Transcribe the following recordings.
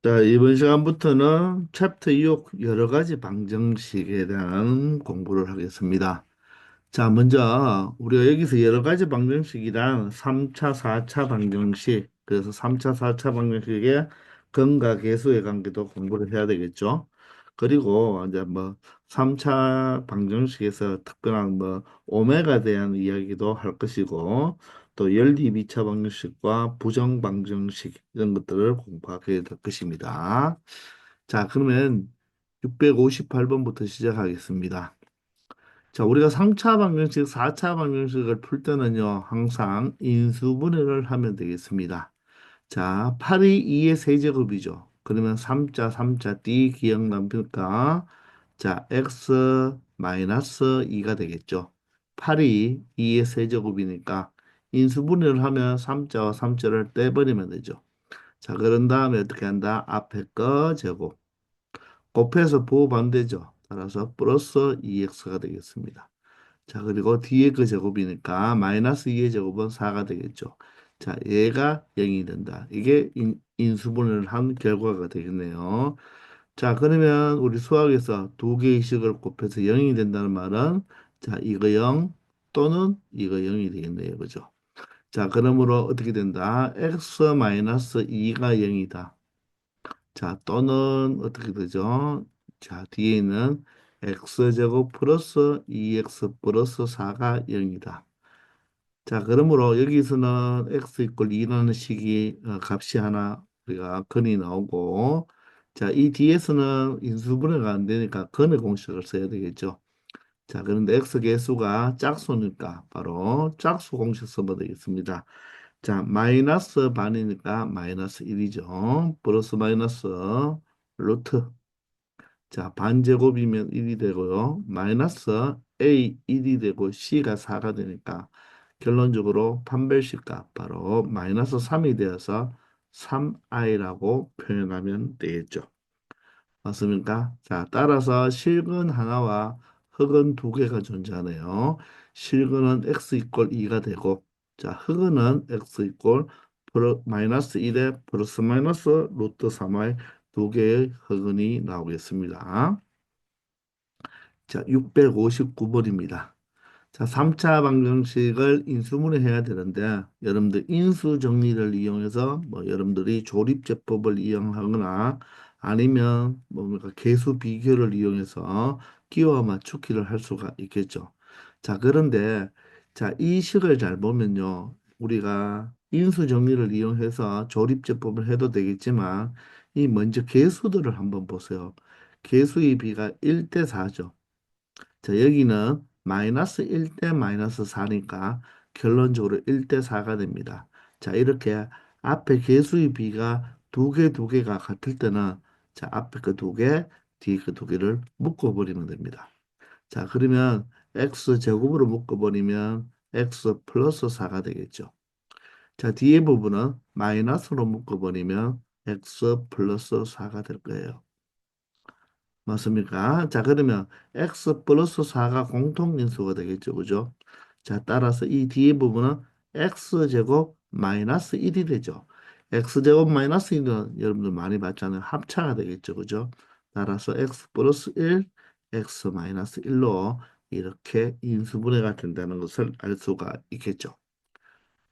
자, 이번 시간부터는 챕터 6 여러 가지 방정식에 대한 공부를 하겠습니다. 자, 먼저 우리가 여기서 여러 가지 방정식이란 3차, 4차 방정식, 그래서 3차, 4차 방정식의 근과 계수의 관계도 공부를 해야 되겠죠. 그리고 이제 뭐 3차 방정식에서 특별한 뭐 오메가에 대한 이야기도 할 것이고 또 연리 2차 방정식과 부정 방정식 이런 것들을 공부하게 될 것입니다. 자, 그러면 658번부터 시작하겠습니다. 자, 우리가 3차 방정식, 4차 방정식을 풀 때는요, 항상 인수분해를 하면 되겠습니다. 자, 8이 2의 세제곱이죠. 그러면 3자, 3자, D 기억납니까? 자, x 마이너스 2가 되겠죠. 8이 2의 세제곱이니까 인수분해를 하면 3자와 3자를 떼버리면 되죠. 자, 그런 다음에 어떻게 한다? 앞에 거 제곱. 곱해서 부호반대죠. 따라서 플러스 2x가 되겠습니다. 자, 그리고 뒤에 그 제곱이니까 마이너스 2의 제곱은 4가 되겠죠. 자, 얘가 0이 된다. 이게 인수분해를 한 결과가 되겠네요. 자, 그러면 우리 수학에서 두 개의 식을 곱해서 0이 된다는 말은 자, 이거 0 또는 이거 0이 되겠네요. 그죠? 자, 그러므로 어떻게 된다? x 마이너스 2가 0이다. 자, 또는 어떻게 되죠? 자, 뒤에 있는 x제곱 플러스 2x 플러스 4가 0이다. 자, 그러므로 여기서는 x 이퀄 2라는 식이 값이 하나 우리가 근이 나오고 자, 이 뒤에서는 인수분해가 안 되니까 근의 공식을 써야 되겠죠. 자, 그런데 x 개수가 짝수니까 바로 짝수 공식 써도 되겠습니다. 자, 마이너스 반이니까 마이너스 1이죠. 플러스 마이너스 루트. 자, 반제곱이면 1이 되고요. 마이너스 A 1이 되고 C가 4가 되니까 결론적으로 판별식 값 바로 마이너스 3이 되어서 3i라고 표현하면 되겠죠. 맞습니까? 자, 따라서 실근 하나와 흑은 두 개가 존재하네요. 실근은 x 이퀄 2가 되고, 자, 흑은은 x 이퀄 마이너스 1에 플러스 마이너스 루트 3의 두 개의 흑은이 나오겠습니다. 자, 659번입니다. 자, 3차 방정식을 인수분해 해야 되는데 여러분들 인수 정리를 이용해서 뭐 여러분들이 조립제법을 이용하거나 아니면 뭡니까 계수 비교를 이용해서 끼워 맞추기를 할 수가 있겠죠. 자, 그런데 자, 이 식을 잘 보면요. 우리가 인수 정리를 이용해서 조립제법을 해도 되겠지만 이 먼저 계수들을 한번 보세요. 계수의 비가 1대 4죠. 자, 여기는 마이너스 1대 마이너스 4니까 결론적으로 1대 4가 됩니다. 자, 이렇게 앞에 개수의 비가 두 개가 같을 때는 자, 앞에 그 두 개, 뒤에 그 두 개를 묶어버리면 됩니다. 자, 그러면 x 제곱으로 묶어버리면 x 플러스 4가 되겠죠. 자, 뒤에 부분은 마이너스로 묶어버리면 x 플러스 4가 될 거예요. 맞습니까? 자, 그러면 x 플러스 4가 공통인수가 되겠죠. 그죠? 자, 따라서 이 뒤에 부분은 x제곱 마이너스 1이 되죠. x제곱 마이너스 1은 여러분들 많이 봤잖아요. 합차가 되겠죠. 그죠? 따라서 x 플러스 1, x 마이너스 1로 이렇게 인수분해가 된다는 것을 알 수가 있겠죠.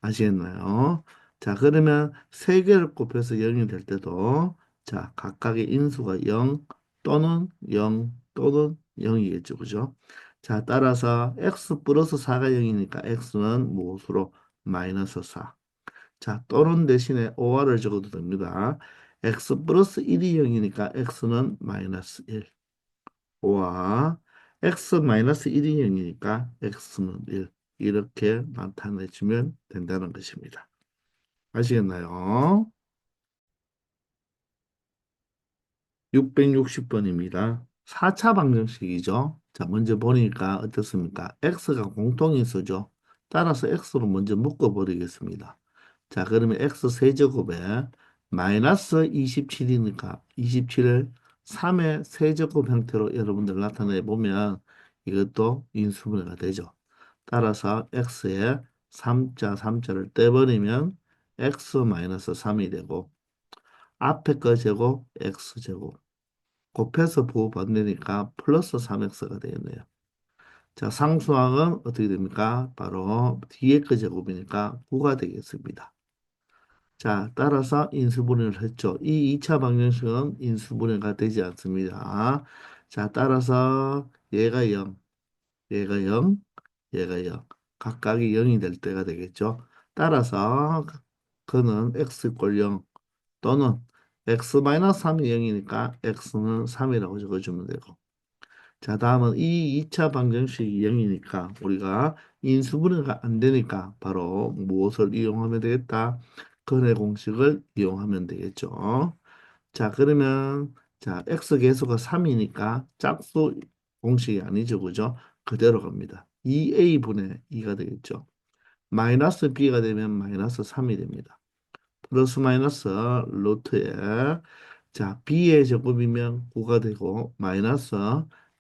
아시겠나요? 자, 그러면 세 개를 곱해서 0이 될 때도 자, 각각의 인수가 0 또는 0 또는 0이겠죠. 그죠? 자, 따라서 x 플러스 4가 0이니까 x는 무엇으로 마이너스 4. 자, 또는 대신에 OR을 적어도 됩니다. x 플러스 1이 0이니까 x는 마이너스 1. 와 x 마이너스 1이 0이니까 x는 1. 이렇게 나타내주면 된다는 것입니다. 아시겠나요? 660번입니다. 4차 방정식이죠. 자, 먼저 보니까 어떻습니까? x가 공통인수죠. 따라서 x로 먼저 묶어버리겠습니다. 자, 그러면 x 세제곱에 마이너스 27이니까 27을 3의 세제곱 형태로 여러분들 나타내 보면 이것도 인수분해가 되죠. 따라서 x에 3자 3자를 떼버리면 x 마이너스 3이 되고 앞에 거 제곱 x제곱 곱해서 부호 번되니까 플러스 3x가 되겠네요. 자, 상수항은 어떻게 됩니까? 바로 뒤에 거 제곱이니까 9가 되겠습니다. 자, 따라서 인수분해를 했죠. 이 2차 방정식은 인수분해가 되지 않습니다. 자, 따라서 얘가 0, 얘가 0, 얘가 0. 각각이 0이 될 때가 되겠죠. 따라서 그는 x 꼴 0 또는 x-3이 0이니까 x는 3이라고 적어주면 되고. 자, 다음은 이 2차 방정식이 0이니까 우리가 인수분해가 안 되니까 바로 무엇을 이용하면 되겠다? 근해 공식을 이용하면 되겠죠. 자, 그러면 자, x 계수가 3이니까 짝수 공식이 아니죠. 그죠? 그대로 갑니다. 2a분의 2가 되겠죠. 마이너스 b가 되면 마이너스 3이 됩니다. 플러스 마이너스 루트에 자 b의 제곱이면 9가 되고 마이너스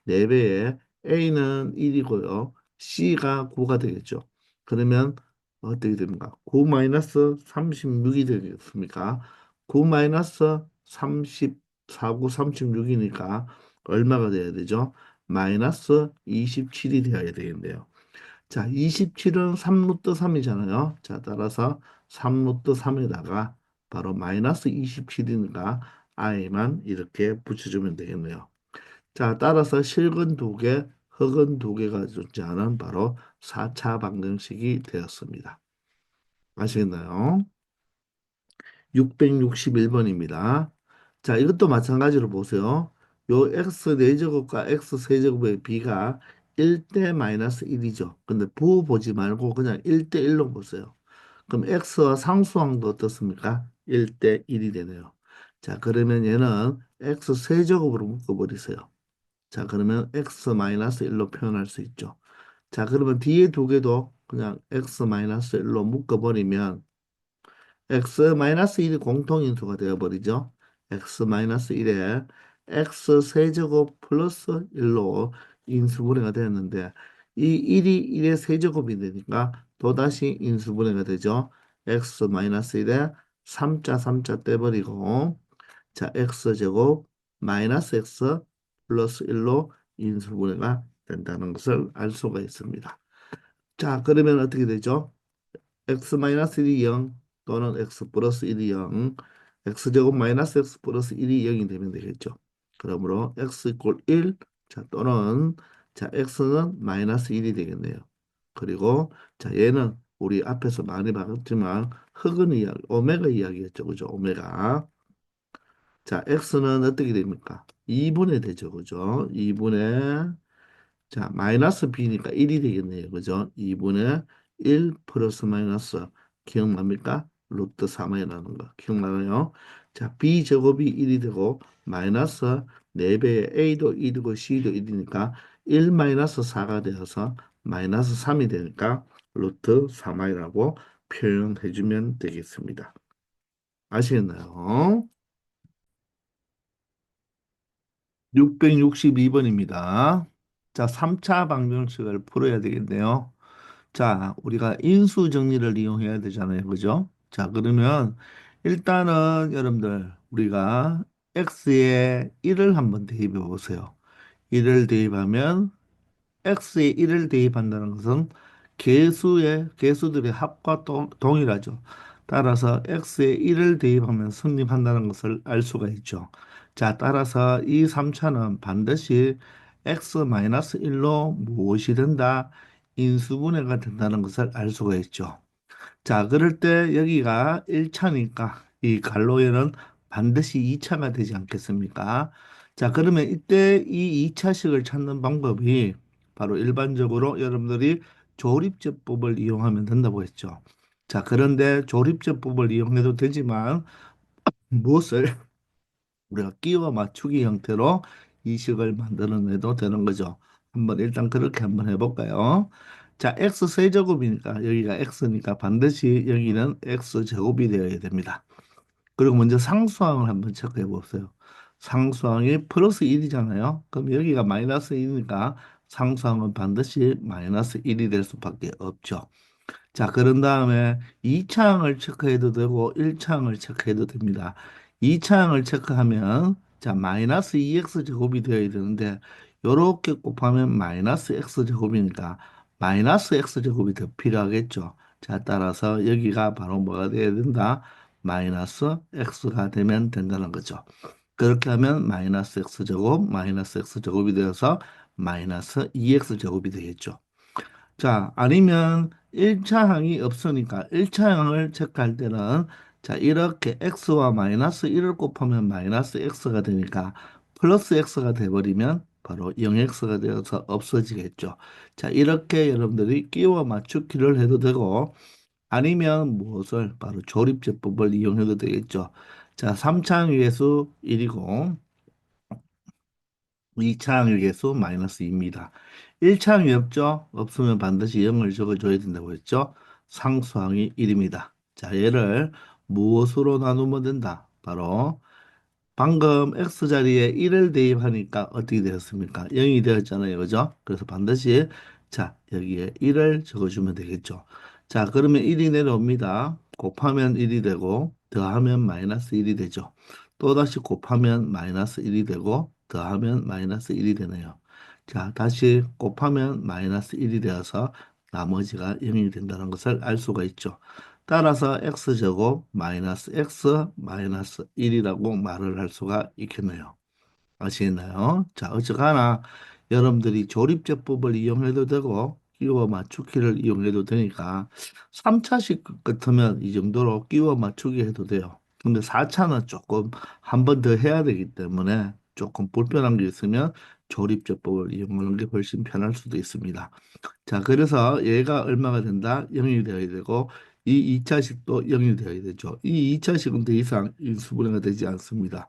4배에 a는 1이고요. c가 9가 되겠죠. 그러면 어떻게 됩니까? 9 마이너스 36이 되겠습니까? 9 마이너스 34, 9, 36이니까 얼마가 돼야 되죠? 마이너스 27이 되어야 되겠네요. 자, 27은 3루트 3이잖아요. 자, 따라서 3루트 3에다가 바로 마이너스 27이니까 i만 이렇게 붙여주면 되겠네요. 자, 따라서 실근 두 개, 흑은 두 개가 존재하는 바로 4차 방정식이 되었습니다. 아시겠나요? 661번입니다. 자, 이것도 마찬가지로 보세요. 요 x 4제곱과 x 세제곱의 b가 1대 마이너스 1이죠. 근데 부호 보지 말고 그냥 1대 1로 보세요. 그럼 x와 상수항도 어떻습니까? 1대 1이 되네요. 자, 그러면 얘는 x 세제곱으로 묶어버리세요. 자, 그러면 x 마이너스 1로 표현할 수 있죠. 자, 그러면 뒤에 두 개도 그냥 x 마이너스 1로 묶어버리면 x-1이 공통인수가 되어버리죠. x-1에 x 세제곱 플러스 1로 인수분해가 되었는데 이 1이 1의 세제곱이 되니까 또다시 인수분해가 되죠. x-1에 3자 3자 떼버리고 자 x제곱 마이너스 x 플러스 1로 인수분해가 된다는 것을 알 수가 있습니다. 자 그러면 어떻게 되죠? x-1이 0 또는 x 플러스 1이 0 x제곱 마이너스 x 플러스 1이 0이 되면 되겠죠. 그러므로 x 이퀄 1 자, 또는 자 x는 마이너스 1이 되겠네요. 그리고 자 얘는 우리 앞에서 많이 봤지만 흑은 이야기, 오메가 이야기였죠. 그죠? 오메가. 자 x는 어떻게 됩니까? 2분의 되죠. 그죠? 2분의 자, 마이너스 b니까 1이 되겠네요. 그죠? 2분의 1 플러스 마이너스 기억납니까? 루트 3이라는 거 기억나나요? 자, b 제곱이 1이 되고 마이너스 4배에 a도 1이고 c도 1이니까 1 마이너스 4가 되어서 마이너스 3이 되니까 루트 3i라고 표현해 주면 되겠습니다. 아시겠나요? 662번입니다. 자, 3차 방정식을 풀어야 되겠네요. 자, 우리가 인수 정리를 이용해야 되잖아요. 그죠? 자, 그러면 일단은 여러분들 우리가 x에 1을 한번 대입해 보세요. 1을 대입하면 x에 1을 대입한다는 것은 개수들의 합과 동일하죠. 따라서 x에 1을 대입하면 성립한다는 것을 알 수가 있죠. 자, 따라서 이 3차는 반드시 x-1로 무엇이 된다? 인수분해가 된다는 것을 알 수가 있죠. 자, 그럴 때 여기가 1차니까 이 갈로에는 반드시 2차가 되지 않겠습니까? 자, 그러면 이때 이 2차식을 찾는 방법이 바로 일반적으로 여러분들이 조립제법을 이용하면 된다고 했죠. 자, 그런데 조립제법을 이용해도 되지만 무엇을 우리가 끼워 맞추기 형태로 이 식을 만들어내도 되는 거죠. 한번 일단 그렇게 한번 해볼까요? 자, x 세제곱이니까 여기가 x니까 반드시 여기는 x 제곱이 되어야 됩니다. 그리고 먼저 상수항을 한번 체크해 보세요. 상수항이 플러스 1이잖아요. 그럼 여기가 마이너스 1이니까 상수항은 반드시 마이너스 1이 될 수밖에 없죠. 자, 그런 다음에 2차항을 체크해도 되고 1차항을 체크해도 됩니다. 2차항을 체크하면 자 마이너스 2x 제곱이 되어야 되는데 요렇게 곱하면 마이너스 x 제곱이니까 마이너스 x 제곱이 더 필요하겠죠. 자 따라서 여기가 바로 뭐가 돼야 된다? 마이너스 x가 되면 된다는 거죠. 그렇게 하면 마이너스 x 제곱 마이너스 x 제곱이 되어서 마이너스 2x 제곱이 되겠죠. 자, 아니면 1차항이 없으니까 1차항을 체크할 때는 자, 이렇게 x와 마이너스 1을 곱하면 마이너스 x가 되니까 플러스 x가 돼버리면 바로 0x가 되어서 없어지겠죠. 자, 이렇게 여러분들이 끼워 맞추기를 해도 되고 아니면 무엇을 바로 조립제법을 이용해도 되겠죠. 자, 3차항 위에수 1이고 2차항의 개수 마이너스 2입니다. 1차항이 없죠? 없으면 반드시 0을 적어줘야 된다고 했죠? 상수항이 1입니다. 자, 얘를 무엇으로 나누면 된다? 바로 방금 x자리에 1을 대입하니까 어떻게 되었습니까? 0이 되었잖아요. 그죠? 그래서 반드시 자, 여기에 1을 적어주면 되겠죠. 자, 그러면 1이 내려옵니다. 곱하면 1이 되고 더하면 마이너스 1이 되죠. 또다시 곱하면 마이너스 1이 되고 더하면 마이너스 1이 되네요. 자, 다시 곱하면 마이너스 1이 되어서 나머지가 0이 된다는 것을 알 수가 있죠. 따라서 x제곱 마이너스 x 마이너스 1이라고 말을 할 수가 있겠네요. 아시겠나요? 자, 어쨌거나 여러분들이 조립제법을 이용해도 되고 끼워 맞추기를 이용해도 되니까 3차식 같으면 이 정도로 끼워 맞추기 해도 돼요. 근데 4차는 조금 한 번 더 해야 되기 때문에 조금 불편한 게 있으면 조립제법을 이용하는 게 훨씬 편할 수도 있습니다. 자, 그래서 얘가 얼마가 된다? 0이 되어야 되고 이 2차식도 0이 되어야 되죠. 이 2차식은 더 이상 인수분해가 되지 않습니다.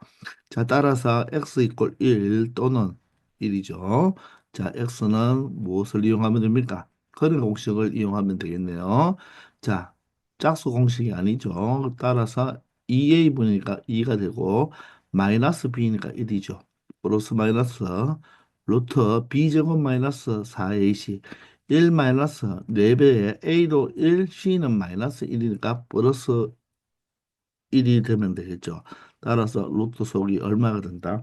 자, 따라서 x 이퀄 1 또는 1이죠. 자, x는 무엇을 이용하면 됩니까? 그런 공식을 이용하면 되겠네요. 자, 짝수 공식이 아니죠. 따라서 2a분이니까 2가 되고 마이너스 b니까 1이죠. 플러스 마이너스 루트 b제곱 마이너스 4ac 1 마이너스 4배에 a도 1, c는 마이너스 1이니까 플러스 1이 되면 되겠죠. 따라서 루트 속이 얼마가 된다?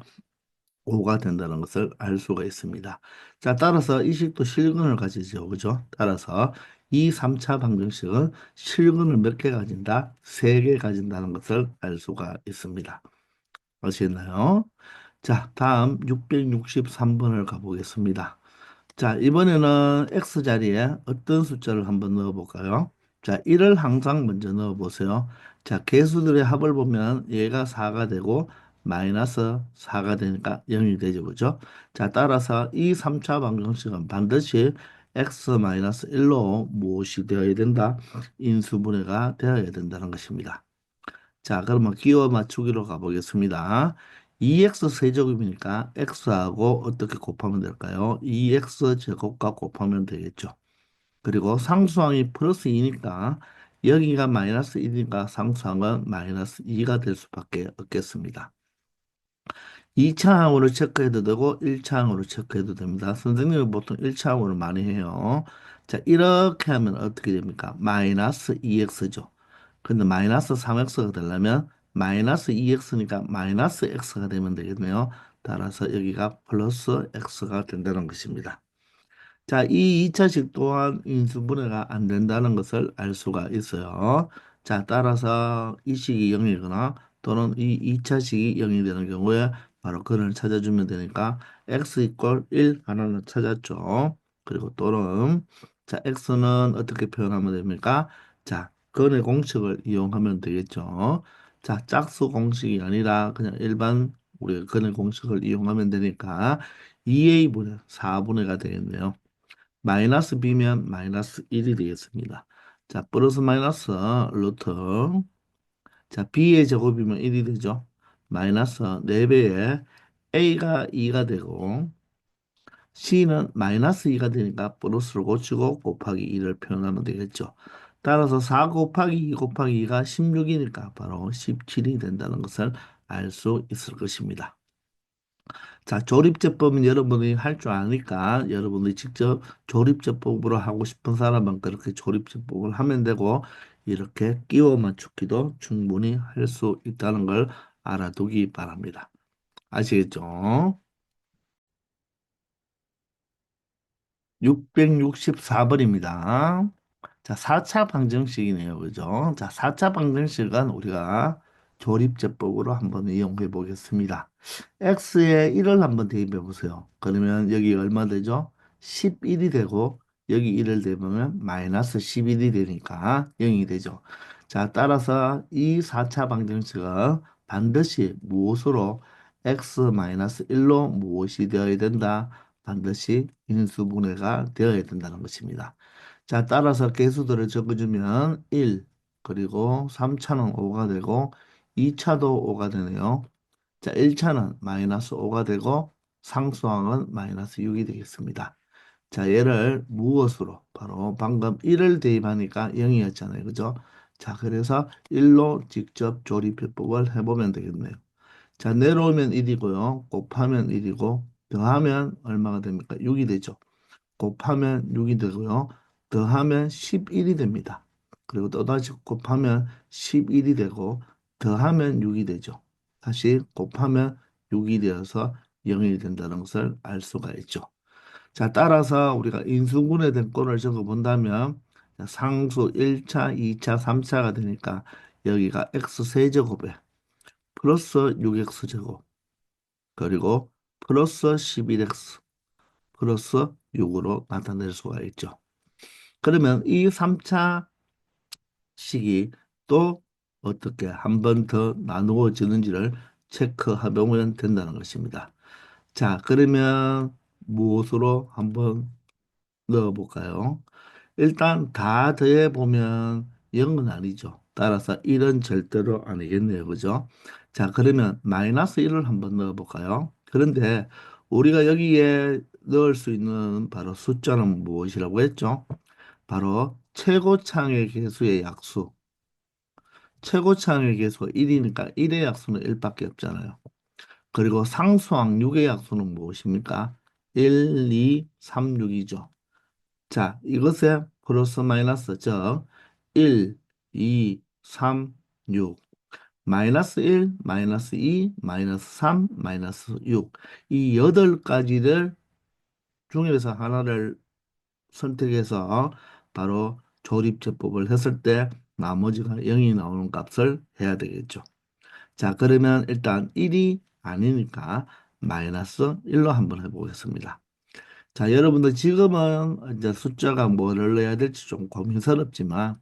5가 된다는 것을 알 수가 있습니다. 자, 따라서 이 식도 실근을 가지죠. 그죠? 따라서 이 3차 방정식은 실근을 몇 개 가진다? 3개 가진다는 것을 알 수가 있습니다. 아시겠나요? 자, 다음 663번을 가보겠습니다. 자, 이번에는 X자리에 어떤 숫자를 한번 넣어볼까요? 자, 1을 항상 먼저 넣어보세요. 자, 개수들의 합을 보면 얘가 4가 되고 마이너스 4가 되니까 0이 되죠. 그죠? 자, 따라서 이 3차 방정식은 반드시 X-1로 무엇이 되어야 된다? 인수분해가 되어야 된다는 것입니다. 자, 그러면 기호 맞추기로 가보겠습니다. 2x 세제곱이니까 x하고 어떻게 곱하면 될까요? 2x 제곱과 곱하면 되겠죠. 그리고 상수항이 플러스 2니까 여기가 마이너스 1이니까 상수항은 마이너스 2가 될 수밖에 없겠습니다. 2차항으로 체크해도 되고 1차항으로 체크해도 됩니다. 선생님은 보통 1차항으로 많이 해요. 자, 이렇게 하면 어떻게 됩니까? 마이너스 2x죠. 근데 마이너스 3x가 되려면 마이너스 2x니까 마이너스 x가 되면 되겠네요. 따라서 여기가 플러스 x가 된다는 것입니다. 자, 이 2차식 또한 인수분해가 안 된다는 것을 알 수가 있어요. 자, 따라서 이 식이 0이거나 또는 이 2차식이 0이 되는 경우에 바로 근을 찾아주면 되니까 x 이퀄 1 하나는 찾았죠. 그리고 또는 자, x는 어떻게 표현하면 됩니까? 자, 근의 공식을 이용하면 되겠죠. 자, 짝수 공식이 아니라 그냥 일반 우리가 근의 공식을 이용하면 되니까 2a분의 4분의가 되겠네요. 마이너스 b면 마이너스 1이 되겠습니다. 자, 플러스 마이너스 루트. 자, b의 제곱이면 1이 되죠. 마이너스 4배에 a가 2가 되고 c는 마이너스 2가 되니까 플러스를 고치고 곱하기 2를 표현하면 되겠죠. 따라서 4 곱하기 2 곱하기 2가 16이니까 바로 17이 된다는 것을 알 수 있을 것입니다. 자, 조립제법은 여러분이 할 줄 아니까 여러분이 직접 조립제법으로 하고 싶은 사람은 그렇게 조립제법을 하면 되고 이렇게 끼워 맞추기도 충분히 할 수 있다는 걸 알아두기 바랍니다. 아시겠죠? 664번입니다. 자, 4차 방정식이네요. 그죠? 자, 4차 방정식은 우리가 조립제법으로 한번 이용해 보겠습니다. x에 1을 한번 대입해 보세요. 그러면 여기 얼마 되죠? 11이 되고 여기 1을 대보면 마이너스 11이 되니까 0이 되죠. 자, 따라서 이 4차 방정식은 반드시 무엇으로 x-1로 무엇이 되어야 된다? 반드시 인수분해가 되어야 된다는 것입니다. 자, 따라서 개수들을 적어주면 1, 그리고 3차는 5가 되고 2차도 5가 되네요. 자, 1차는 마이너스 5가 되고 상수항은 마이너스 6이 되겠습니다. 자, 얘를 무엇으로? 바로 방금 1을 대입하니까 0이었잖아요. 그죠? 자, 그래서 1로 직접 조립해법을 해보면 되겠네요. 자, 내려오면 1이고요. 곱하면 1이고, 더하면 얼마가 됩니까? 6이 되죠. 곱하면 6이 되고요. 더하면 11이 됩니다. 그리고 또다시 곱하면 11이 되고, 더하면 6이 되죠. 다시 곱하면 6이 되어서 0이 된다는 것을 알 수가 있죠. 자, 따라서 우리가 인수분해된 꼴을 적어 본다면, 상수 1차, 2차, 3차가 되니까 여기가 x 세제곱에 플러스 6x제곱, 그리고 플러스 11x 플러스 6으로 나타낼 수가 있죠. 그러면 이 3차 식이 또 어떻게 한 번 더 나누어지는지를 체크해보면 된다는 것입니다. 자, 그러면 무엇으로 한번 넣어볼까요? 일단 다 더해보면 0은 아니죠. 따라서 1은 절대로 아니겠네요. 그죠? 자, 그러면 마이너스 1을 한번 넣어볼까요? 그런데 우리가 여기에 넣을 수 있는 바로 숫자는 무엇이라고 했죠? 바로 최고창의 개수의 약수. 최고창의 개수가 1이니까 1의 약수는 1밖에 없잖아요. 그리고 상수항 6의 약수는 무엇입니까? 1, 2, 3, 6이죠. 자, 이것의 플러스 마이너스 즉 1, 2, 3, 6 마이너스 1, 마이너스 2, 마이너스 3, 마이너스 6 이 8가지를 중에서 하나를 선택해서 바로 조립제법을 했을 때 나머지가 0이 나오는 값을 해야 되겠죠. 자, 그러면 일단 1이 아니니까 마이너스 1로 한번 해보겠습니다. 자, 여러분들 지금은 이제 숫자가 뭐를 넣어야 될지 좀 고민스럽지만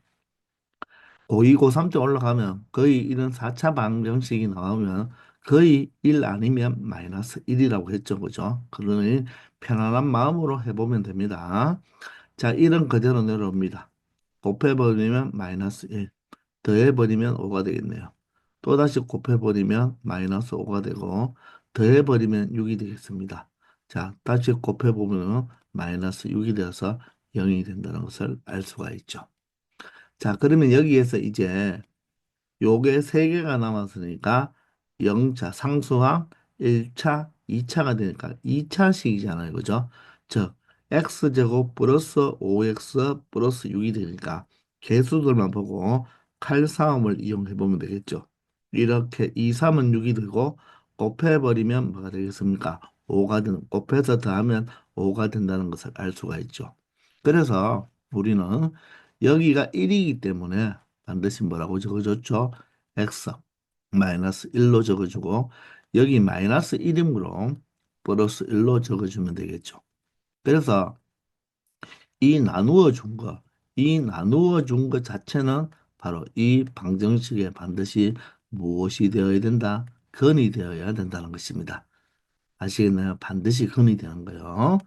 고2, 고3 때 올라가면 거의 이런 4차 방정식이 나오면 거의 1 아니면 마이너스 1이라고 했죠. 그죠? 그러니 편안한 마음으로 해보면 됩니다. 자, 1은 그대로 내려옵니다. 곱해버리면 마이너스 1, 더해버리면 5가 되겠네요. 또다시 곱해버리면 마이너스 5가 되고 더해버리면 6이 되겠습니다. 자, 다시 곱해보면 마이너스 6이 되어서 0이 된다는 것을 알 수가 있죠. 자, 그러면 여기에서 이제 요게 세 개가 남았으니까 0차 상수항 1차, 2차가 되니까 2차식이잖아요. 그죠? 즉 x제곱 플러스 5x 플러스 6이 되니까 개수들만 보고 칼싸움을 이용해 보면 되겠죠. 이렇게 2, 3은 6이 되고 곱해버리면 뭐가 되겠습니까? 5가 되는 곱해서 더하면 5가 된다는 것을 알 수가 있죠. 그래서 우리는 여기가 1이기 때문에 반드시 뭐라고 적어줬죠? x 마이너스 1로 적어주고 여기 마이너스 1이므로 플러스 1로 적어주면 되겠죠. 그래서 이 나누어 준 거, 이 나누어 준 것 자체는 바로 이 방정식에 반드시 무엇이 되어야 된다? 근이 되어야 된다는 것입니다. 아시겠나요? 반드시 근이 되는 거예요.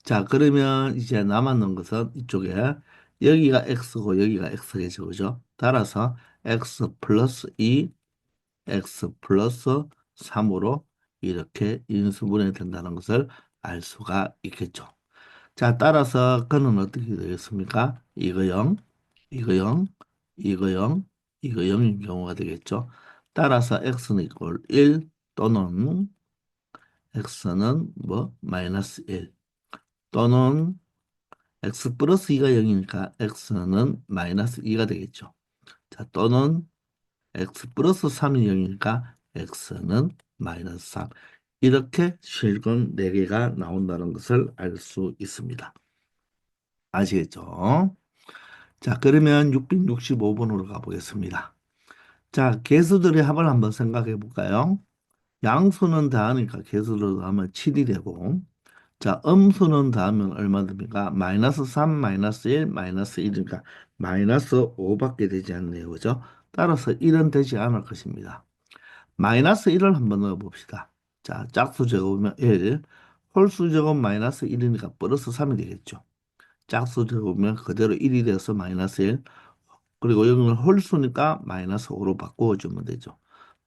자, 그러면 이제 남았는 것은 이쪽에 여기가 x고 여기가 x겠죠. 그죠? 따라서 x 플러스 2, x 플러스 3으로 이렇게 인수분해 된다는 것을 알 수가 있겠죠. 자, 따라서 그는 어떻게 되겠습니까? 이거 0, 이거 0, 이거 0, 이거 0인 경우가 되겠죠. 따라서 x는 이꼴 1 또는 x는 뭐 마이너스 1 또는 x 플러스 2가 0이니까 x는 마이너스 2가 되겠죠. 자, 또는 x 플러스 3이 0이니까 x는 마이너스 3. 이렇게 실근 4개가 나온다는 것을 알 수 있습니다. 아시겠죠? 자, 그러면 665번으로 가보겠습니다. 자, 개수들의 합을 한번 생각해 볼까요? 양수는 더하니까 개수를 더하면 7이 되고, 자, 음수는 더하면 얼마 됩니까? 마이너스 3, 마이너스 1, 마이너스 1이니까 마이너스 5밖에 되지 않네요. 그죠? 따라서 1은 되지 않을 것입니다. 마이너스 1을 한번 넣어 봅시다. 자, 짝수 제곱이면 1, 홀수 제곱 마이너스 1이니까 플러스 3이 되겠죠. 짝수 제곱이면 그대로 1이 되어서 마이너스 1, 그리고 여기는 홀수니까 마이너스 5로 바꾸어주면 되죠.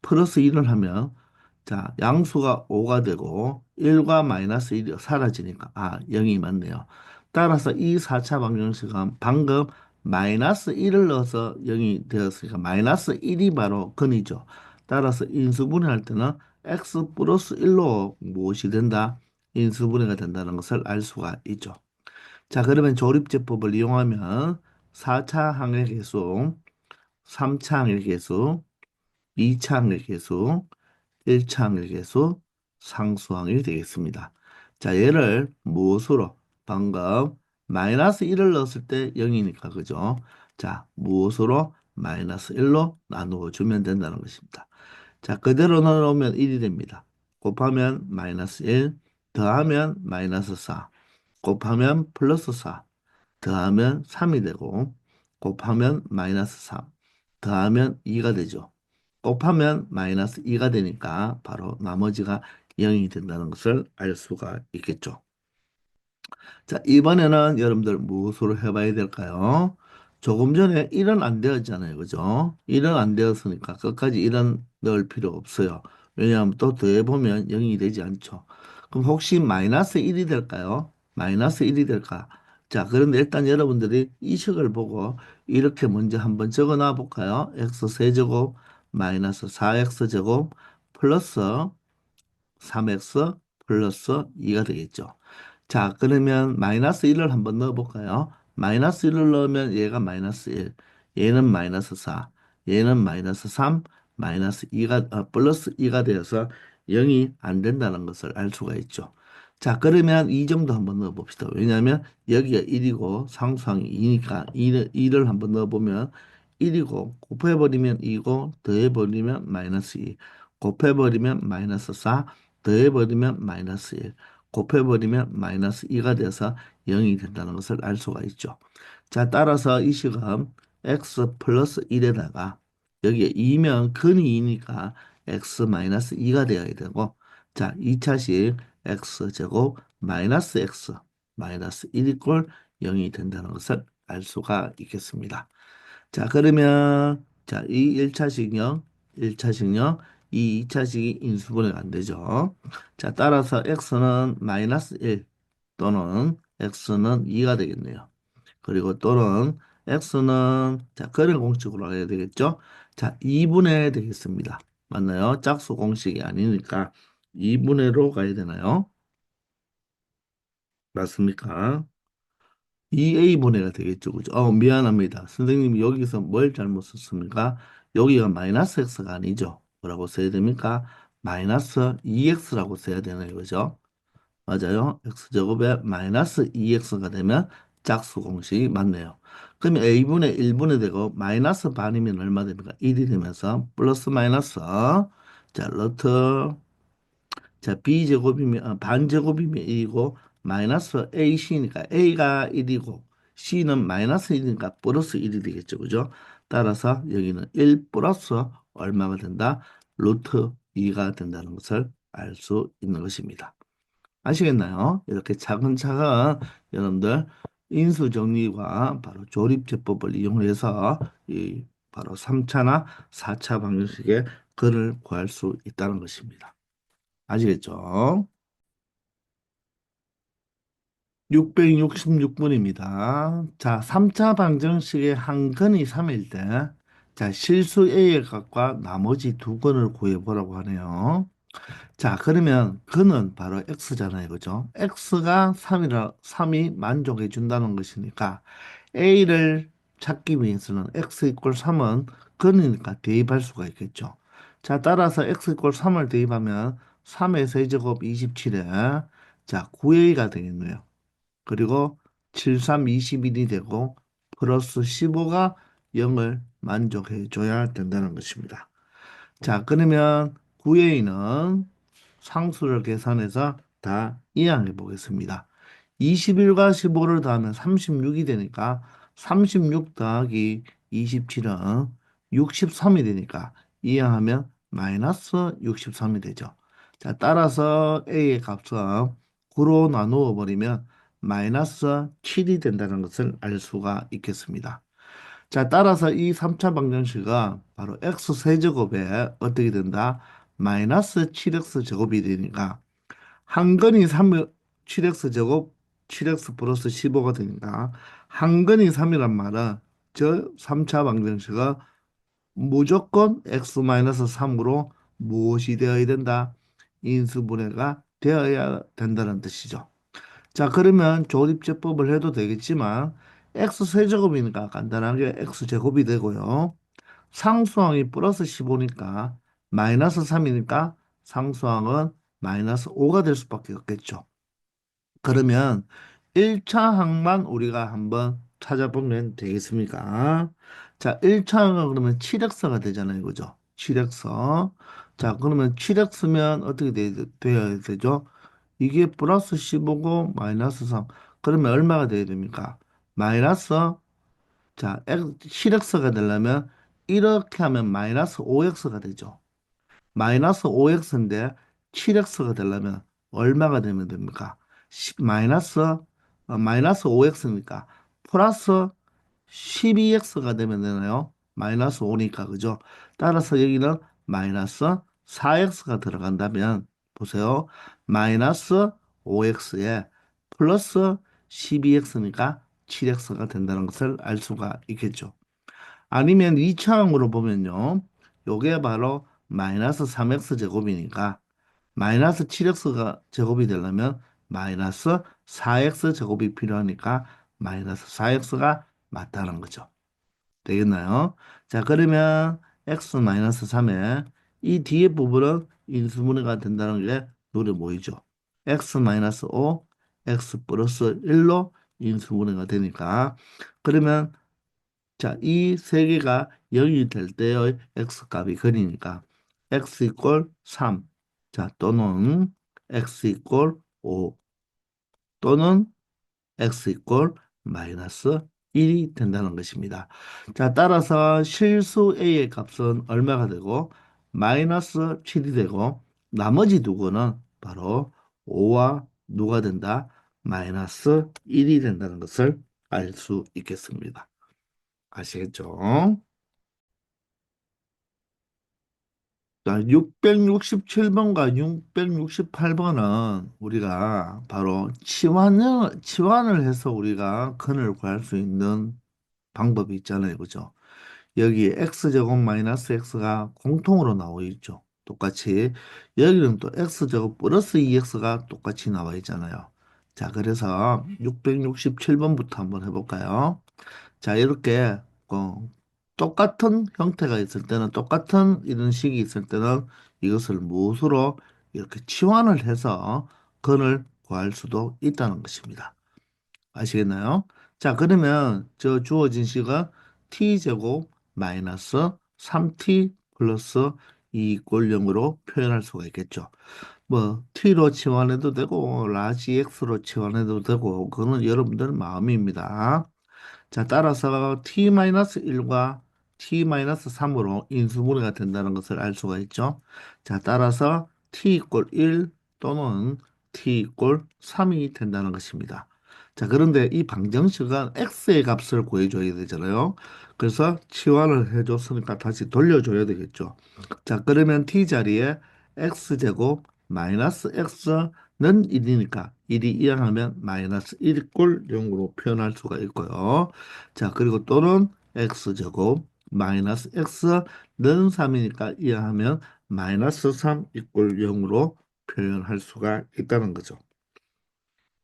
플러스 1을 하면 자, 양수가 5가 되고 1과 마이너스 1이 사라지니까 0이 맞네요. 따라서 이 4차 방정식은 방금 마이너스 1을 넣어서 0이 되었으니까 마이너스 1이 바로 근이죠. 따라서 인수분해할 때는 x 플러스 1로 무엇이 된다? 인수분해가 된다는 것을 알 수가 있죠. 자, 그러면 조립제법을 이용하면 4차 항의 개수, 3차 항의 개수, 2차 항의 개수, 1차 항의 개수, 상수항이 되겠습니다. 자, 얘를 무엇으로? 방금 마이너스 1을 넣었을 때 0이니까, 그죠? 자, 무엇으로? 마이너스 1로 나누어 주면 된다는 것입니다. 자, 그대로 넣어놓으면 1이 됩니다. 곱하면 마이너스 1, 더하면 마이너스 4, 곱하면 플러스 4, 더하면 3이 되고, 곱하면 마이너스 3, 더하면 2가 되죠. 곱하면 마이너스 2가 되니까 바로 나머지가 0이 된다는 것을 알 수가 있겠죠. 자, 이번에는 여러분들 무엇으로 해봐야 될까요? 조금 전에 1은 안 되었잖아요. 그죠? 1은 안 되었으니까 끝까지 1은 넣을 필요 없어요. 왜냐하면 또 더해보면 0이 되지 않죠. 그럼 혹시 마이너스 1이 될까요? 마이너스 1이 될까? 자, 그런데 일단 여러분들이 이 식을 보고 이렇게 먼저 한번 적어 놔 볼까요? x 세제곱 마이너스 4x 제곱 플러스 3x 플러스 2가 되겠죠. 자, 그러면 마이너스 1을 한번 넣어볼까요? 마이너스 1을 넣으면 얘가 마이너스 1, 얘는 마이너스 4, 얘는 마이너스 3, 마이너스 2가, 플러스 2가 되어서 0이 안 된다는 것을 알 수가 있죠. 자, 그러면 이 정도 한번 넣어봅시다. 왜냐하면 여기가 1이고 상수항이 2니까 2를 한번 넣어보면 1이고 곱해버리면 2고 더해버리면 마이너스 2, 곱해버리면 마이너스 4, 더해버리면 마이너스 1, 곱해버리면 마이너스 2가 돼서 0이 된다는 것을 알 수가 있죠. 자, 따라서 이 식은 x 플러스 1에다가 여기에 2면 근이 2니까 x 마이너스 2가 되어야 되고, 자, 2차식 x 제곱 마이너스 x 마이너스 1 이꼴 0이 된다는 것을 알 수가 있겠습니다. 자, 그러면 자, 이 1차식요, 1차식요, 이 2차식이 인수분해가 안 되죠. 자, 따라서 x는 마이너스 1 또는 x는 2가 되겠네요. 그리고 또는 x는 자, 거래 공식으로 해야 되겠죠. 자, 2분의 되겠습니다. 맞나요? 짝수 공식이 아니니까 2분의로 가야 되나요? 맞습니까? 2A분해가 되겠죠. 그죠? 미안합니다. 선생님이 여기서 뭘 잘못 썼습니까? 여기가 마이너스 X가 아니죠. 뭐라고 써야 됩니까? 마이너스 2X라고 써야 되나요? 그죠? 맞아요. X제곱에 마이너스 2X가 되면 짝수 공식이 맞네요. 그러면 A분의 1분의 되고 마이너스 반이면 얼마 됩니까? 1이 되면서 플러스 마이너스 자, 러트 자, B제곱이면, 반제곱이면 1이고, 마이너스 AC니까 A가 1이고, C는 마이너스 1이니까 플러스 1이 되겠죠. 그죠? 따라서 여기는 1 플러스 얼마가 된다? 루트 2가 된다는 것을 알 수 있는 것입니다. 아시겠나요? 이렇게 차근차근 여러분들 인수정리와 바로 조립제법을 이용해서 이 바로 3차나 4차 방정식의 근을 구할 수 있다는 것입니다. 아시겠죠? 666분입니다. 자, 3차 방정식의 한 근이 3일 때, 자, 실수 A의 값과 나머지 두 근을 구해보라고 하네요. 자, 그러면 근은 바로 X잖아요. 그죠? X가 3이 만족해 준다는 것이니까 A를 찾기 위해서는 X 이퀄 3은 근이니까 대입할 수가 있겠죠. 자, 따라서 x 이퀄 3을 대입하면 3의 세제곱 27에 자, 9a가 되겠네요. 그리고 7, 3, 21이 되고 플러스 15가 0을 만족해 줘야 된다는 것입니다. 자, 그러면 9a는 상수를 계산해서 다 이항해 보겠습니다. 21과 15를 더하면 36이 되니까 36 더하기 27은 63이 되니까 이항하면 마이너스 63이 되죠. 자, 따라서 A의 값은 9로 나누어 버리면 마이너스 7이 된다는 것을 알 수가 있겠습니다. 자, 따라서 이 3차 방정식은 바로 x 세제곱에 어떻게 된다? 마이너스 7x 제곱이 되니까 한 근이 3, 7x 제곱 7x 플러스 15가 되니까 한 근이 3이란 말은 저 3차 방정식은 무조건 x-3으로 무엇이 되어야 된다? 인수분해가 되어야 된다는 뜻이죠. 자, 그러면 조립제법을 해도 되겠지만 x 세제곱이니까 간단하게 x 제곱이 되고요. 상수항이 플러스 15니까 마이너스 3이니까 상수항은 마이너스 5가 될 수밖에 없겠죠. 그러면 1차 항만 우리가 한번 찾아보면 되겠습니까? 자, 1차 항은 그러면 7x가 되잖아요. 그죠? 7x. 자, 그러면 7x면 어떻게 되어야 되죠? 이게 플러스 15고 마이너스 3. 그러면 얼마가 돼야 됩니까? 마이너스, 자, 7x가 되려면 이렇게 하면 마이너스 5x가 되죠. 마이너스 5x인데 7x가 되려면 얼마가 되면 됩니까? 마이너스 5x니까 플러스 12x가 되면 되나요? 마이너스 5니까 그죠? 따라서 여기는 마이너스 4x가 들어간다면 보세요. 마이너스 5x에 플러스 12x니까 7x가 된다는 것을 알 수가 있겠죠. 아니면 2차항으로 보면요. 요게 바로 마이너스 3x 제곱이니까 마이너스 7x가 제곱이 되려면 마이너스 4x 제곱이 필요하니까 마이너스 4x가 맞다는 거죠. 되겠나요? 자, 그러면 x 마이너스 3에 이 뒤에 부분은 인수분해가 된다는 게 눈에 보이죠. x 마이너스 5, x 플러스 1로 인수분해가 되니까 그러면 자, 이 세 개가 0이 될 때의 x 값이 근이니까 x 이퀄 3. 자, 또는 x 이퀄 5 또는 x 이퀄 마이너스 1이 된다는 것입니다. 자, 따라서 실수 a의 값은 얼마가 되고 마이너스 7이 되고 나머지 두 거는 바로 5와 누가 된다? 마이너스 1이 된다는 것을 알 수 있겠습니다. 아시겠죠? 자, 667번과 668번은 우리가 바로 치환을 해서 우리가 근을 구할 수 있는 방법이 있잖아요. 그죠? 여기 x제곱 마이너스 x가 공통으로 나와 있죠. 똑같이. 여기는 또 x제곱 플러스 2x가 똑같이 나와 있잖아요. 자, 그래서 667번부터 한번 해볼까요? 자, 이렇게 똑같은 형태가 있을 때는 똑같은 이런 식이 있을 때는 이것을 무엇으로 이렇게 치환을 해서 근을 구할 수도 있다는 것입니다. 아시겠나요? 자, 그러면 저 주어진 식은 t제곱 마이너스 3t 플러스 2 꼴 0으로 표현할 수가 있겠죠. 뭐 t로 치환해도 되고 라지 x로 치환해도 되고 그거는 여러분들 마음입니다. 자, 따라서 t-1과 t-3으로 인수분해가 된다는 것을 알 수가 있죠. 자, 따라서 t 이퀄 1 또는 t 이퀄 3이 된다는 것입니다. 자, 그런데 이 방정식은 x의 값을 구해줘야 되잖아요. 그래서 치환을 해줬으니까 다시 돌려줘야 되겠죠. 자, 그러면 t 자리에 x제곱 마이너스 x는 1이니까 1이 이항하면 마이너스 1 꼴 0으로 표현할 수가 있고요. 자, 그리고 또는 x제곱 마이너스 x는 3이니까 이항하면 마이너스 3 이꼴 0으로 표현할 수가 있다는 거죠.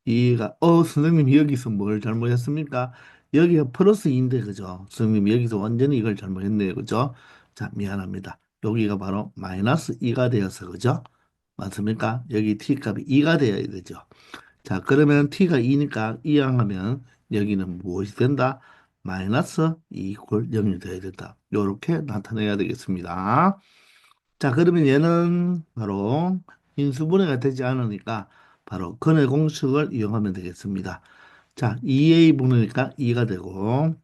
이가 선생님 여기서 뭘 잘못했습니까? 여기가 플러스 2인데 그죠? 선생님 여기서 완전히 이걸 잘못했네요. 그죠? 자, 미안합니다. 여기가 바로 마이너스 2가 되어서 그죠? 맞습니까? 여기 t 값이 2가 되어야 되죠. 자, 그러면 t가 2니까 이항하면 여기는 무엇이 된다? 마이너스 2 이퀄 0이 되어야 된다. 이렇게 나타내야 되겠습니다. 자, 그러면 얘는 바로 인수분해가 되지 않으니까 바로 근의 공식을 이용하면 되겠습니다. 자, 2a 분이니까 2가 되고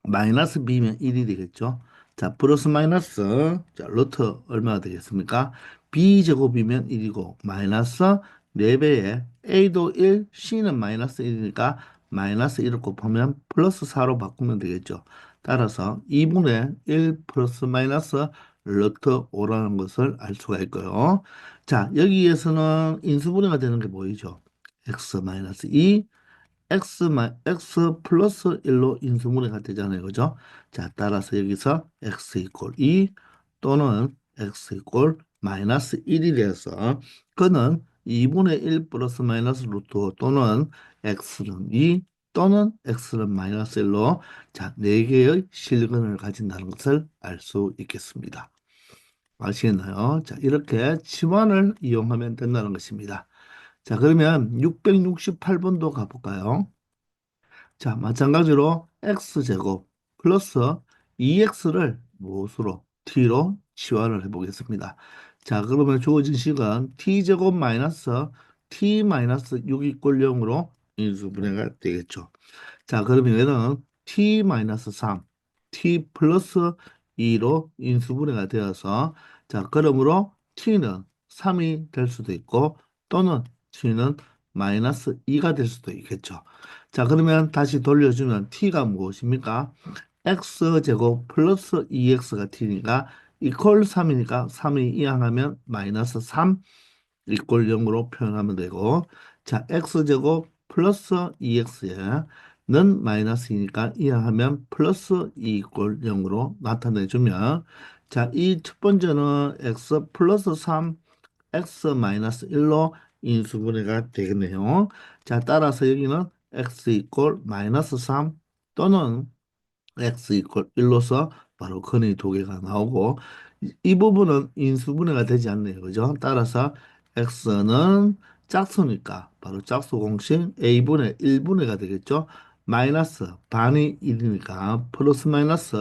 마이너스 b면 1이 되겠죠. 자, 플러스 마이너스, 자, 루트 얼마가 되겠습니까? b제곱이면 1이고, 마이너스 4배에 a도 1, c는 마이너스 1이니까 마이너스 1을 곱하면 플러스 4로 바꾸면 되겠죠. 따라서 2분의 1 플러스 마이너스 루트 5라는 것을 알 수가 있고요. 자, 여기에서는 인수분해가 되는 게 보이죠? x 마이너스 2, x 플러스 1로 인수분해가 되잖아요. 그죠? 자, 따라서 여기서 x 이퀄 2 또는 x 이퀄 마이너스 1이 되어서 그는 2분의 1 플러스 마이너스 루트 5 또는 x는 2 또는 x는 마이너스 1로 자, 4개의 실근을 가진다는 것을 알 수 있겠습니다. 아시겠나요? 자, 이렇게 치환을 이용하면 된다는 것입니다. 자, 그러면 668번도 가볼까요? 자, 마찬가지로 x제곱 플러스 2x를 무엇으로? t로 치환을 해보겠습니다. 자, 그러면 주어진 식은 t제곱 마이너스 t 마이너스 6 이꼴 0으로 인수분해가 되겠죠. 자, 그러면 얘는 t 마이너스 3, t 플러스 2로 인수분해가 되어서 자, 그러므로 t는 3이 될 수도 있고 또는 t는 마이너스 2가 될 수도 있겠죠. 자, 그러면 다시 돌려주면 t가 무엇입니까? x제곱 플러스 2x가 t니까 이퀄 3이니까 3이 이항하면 마이너스 3 이꼴 0으로 표현하면 되고 자 x제곱 플러스 2x에 는 마이너스이니까 이항하면 플러스 2 이꼴 0으로 나타내주면 자 이 첫 번째는 x 플러스 3 x 마이너스 1로 인수분해가 되겠네요. 자 따라서 여기는 x 이꼴 마이너스 3 또는 x 이퀄 1로서 바로 근의 두 개가 나오고 이 부분은 인수분해가 되지 않네요. 그죠? 따라서 x는 짝수니까 바로 짝수 공식 a분의 1분의가 되겠죠. 마이너스 반이 1이니까 플러스 마이너스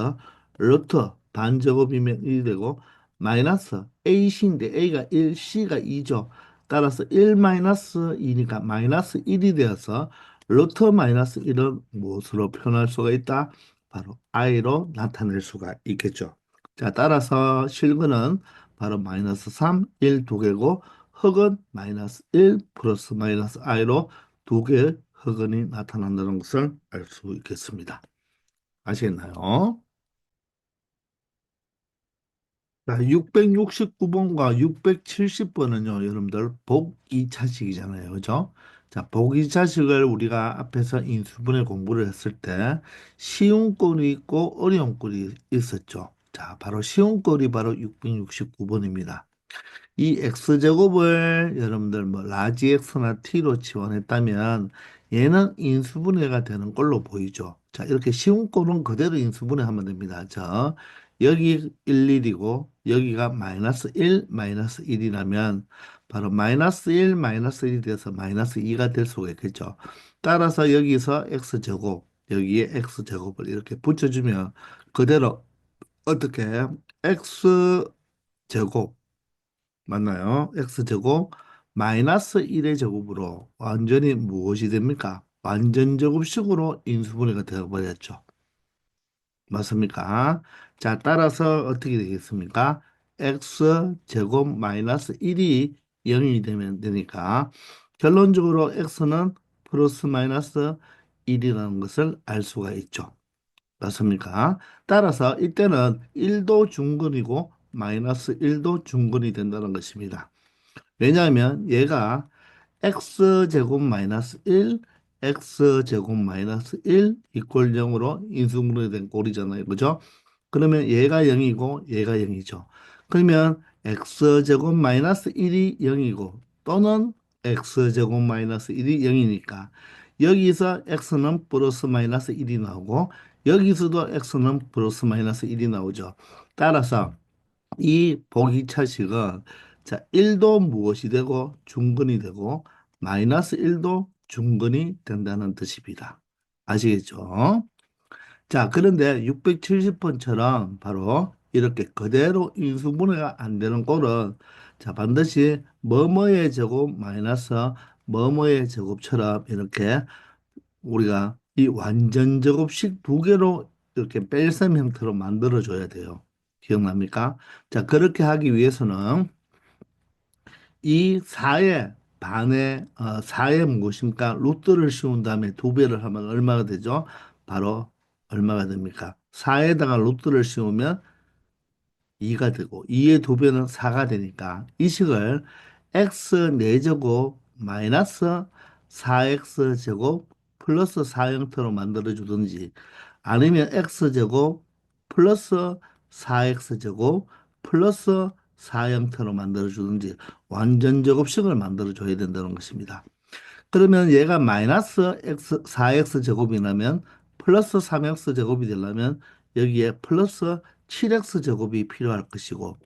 루트 반제곱이면 1이 되고 마이너스 ac인데 a가 1, c가 2죠. 따라서 1 마이너스 2니까 마이너스 1이 되어서 루트 마이너스 1은 무엇으로 표현할 수가 있다? 바로 i로 나타낼 수가 있겠죠. 자, 따라서 실근은 바로 마이너스 3, 1 두 개고 흑은 마이너스 1 플러스 마이너스 i로 두 개의 흑은이 나타난다는 것을 알 수 있겠습니다. 아시겠나요? 자, 669번과 670번은요, 여러분들 복이차식이잖아요. 그죠? 자, 복이차식을 우리가 앞에서 인수분해 공부를 했을 때 쉬운 꼴이 있고 어려운 꼴이 있었죠. 자, 바로 쉬운 꼴이 바로 669번입니다. 이 x제곱을 여러분들 뭐 라지 x나 t로 지원했다면 얘는 인수분해가 되는 걸로 보이죠. 자, 이렇게 쉬운 꼴은 그대로 인수분해하면 됩니다. 자, 여기 1, 1이고 여기가 마이너스 1, 마이너스 1이라면 바로 마이너스 1, 마이너스 1이 돼서 마이너스 2가 될 수가 있겠죠. 따라서 여기서 x제곱, 여기에 x제곱을 이렇게 붙여주면 그대로 어떻게 x제곱 맞나요? x제곱 마이너스 1의 제곱으로 완전히 무엇이 됩니까? 완전 제곱식으로 인수분해가 되어버렸죠. 맞습니까? 자, 따라서 어떻게 되겠습니까? x제곱 마이너스 1이 0이 되면 되니까 결론적으로 x는 플러스 마이너스 1이라는 것을 알 수가 있죠. 맞습니까? 따라서 이때는 1도 중근이고 마이너스 1도 중근이 된다는 것입니다. 왜냐하면 얘가 x제곱 마이너스 1, x제곱 마이너스 1 이퀄 0으로 인수분해된 꼴이잖아요. 그죠? 그러면 얘가 0이고 얘가 0이죠. 그러면 x제곱 마이너스 1이 0이고 또는 x제곱 마이너스 1이 0이니까 여기서 x는 플러스 마이너스 1이 나오고 여기서도 x는 플러스 마이너스 1이 나오죠. 따라서 이 보기차식은 자, 1도 무엇이 되고 중근이 되고 마이너스 1도 중근이 된다는 뜻입니다. 아시겠죠? 자, 그런데 670번처럼 바로 이렇게 그대로 인수분해가 안 되는 꼴은 자, 반드시 뭐뭐의 제곱 마이너스 뭐뭐의 제곱처럼 이렇게 우리가 이 완전 제곱식 두 개로 이렇게 뺄셈 형태로 만들어 줘야 돼요. 기억납니까? 자, 그렇게 하기 위해서는 이 4의 반의 4의 무엇입니까? 루트를 씌운 다음에 두 배를 하면 얼마가 되죠? 바로 얼마가 됩니까? 4에다가 루트를 씌우면 2가 되고 2의 두 배는 4가 되니까 이 식을 x 4제곱 마이너스 4x 제곱 플러스 4 형태로 만들어 주든지 아니면 x 제곱 플러스 4x 제곱 플러스 4 형태로 만들어 주든지 완전 제곱식을 만들어 줘야 된다는 것입니다. 그러면 얘가 마이너스 x 4x 제곱이라면 플러스 3x 제곱이 되려면 여기에 플러스 7x 제곱이 필요할 것이고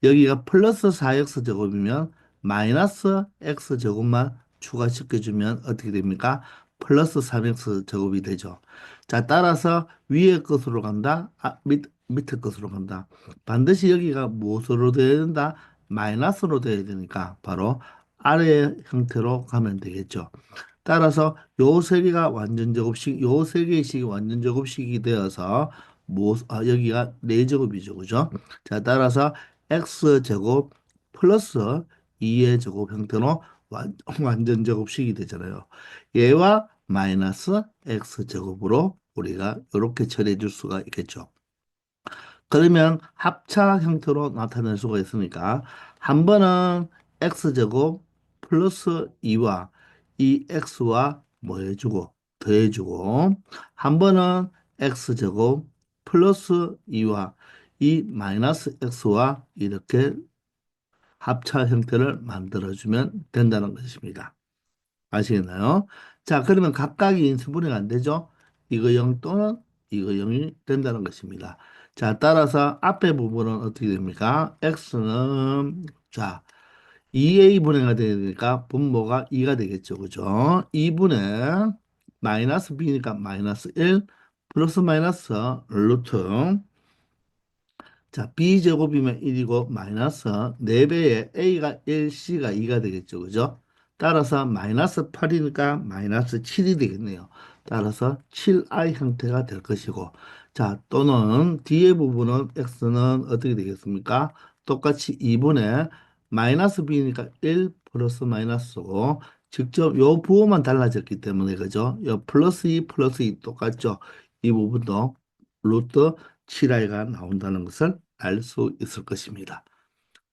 여기가 플러스 4x 제곱이면 마이너스 x 제곱만 추가시켜주면 어떻게 됩니까? 플러스 3x 제곱이 되죠. 자, 따라서 위의 것으로 간다. 밑에 것으로 간다. 반드시 여기가 무엇으로 되어야 된다? 마이너스로 되어야 되니까 바로 아래 형태로 가면 되겠죠. 따라서 요 세 개가 완전 제곱식, 요 세 개의 식이 완전 제곱식이 되어서 여기가 4제곱이죠. 그죠? 자, 따라서 x 제곱 플러스 2의 제곱 형태로 완전 제곱식이 되잖아요. 얘와 마이너스 x 제곱으로 우리가 이렇게 처리해 줄 수가 있겠죠. 그러면 합차 형태로 나타낼 수가 있으니까 한 번은 x제곱 플러스 2와 이 x와 뭐 해주고 더해주고 한 번은 x제곱 플러스 2와 이 마이너스 x와 이렇게 합차 형태를 만들어주면 된다는 것입니다. 아시겠나요? 자, 그러면 각각이 인수분해가 안 되죠? 이거 0 또는 이거 0이 된다는 것입니다. 자, 따라서 앞에 부분은 어떻게 됩니까? x는 자, 2a 분해가 되니까 분모가 2가 되겠죠. 그죠? 2분의 마이너스 b니까 마이너스 1 플러스 마이너스 루트 자, b제곱이면 1이고 마이너스 4배에 a가 1, c가 2가 되겠죠. 그죠? 따라서 마이너스 8이니까 마이너스 7이 되겠네요. 따라서 7i 형태가 될 것이고 자, 또는 뒤에 부분은 x는 어떻게 되겠습니까? 똑같이 2분의 마이너스 b니까 1 플러스 마이너스고 직접 요 부호만 달라졌기 때문에 그죠? 요 플러스 2 플러스 2 똑같죠? 이 부분도 루트 7i가 나온다는 것을 알 수 있을 것입니다.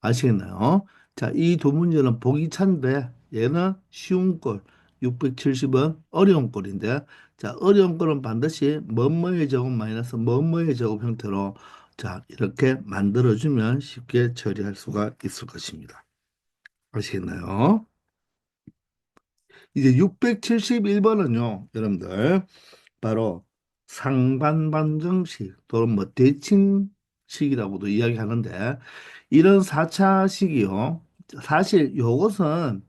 아시겠나요? 자, 이 두 문제는 보기 찬데 얘는 쉬운 꼴, 670은 어려운 꼴인데 자, 어려운 꼴은 반드시 뭐뭐의 제곱 마이너스 뭐뭐의 제곱 형태로 자, 이렇게 만들어주면 쉽게 처리할 수가 있을 것입니다. 아시겠나요? 이제 671번은요, 여러분들. 바로 상반방정식 또는 뭐 대칭식이라고도 이야기하는데 이런 4차식이요. 사실 요것은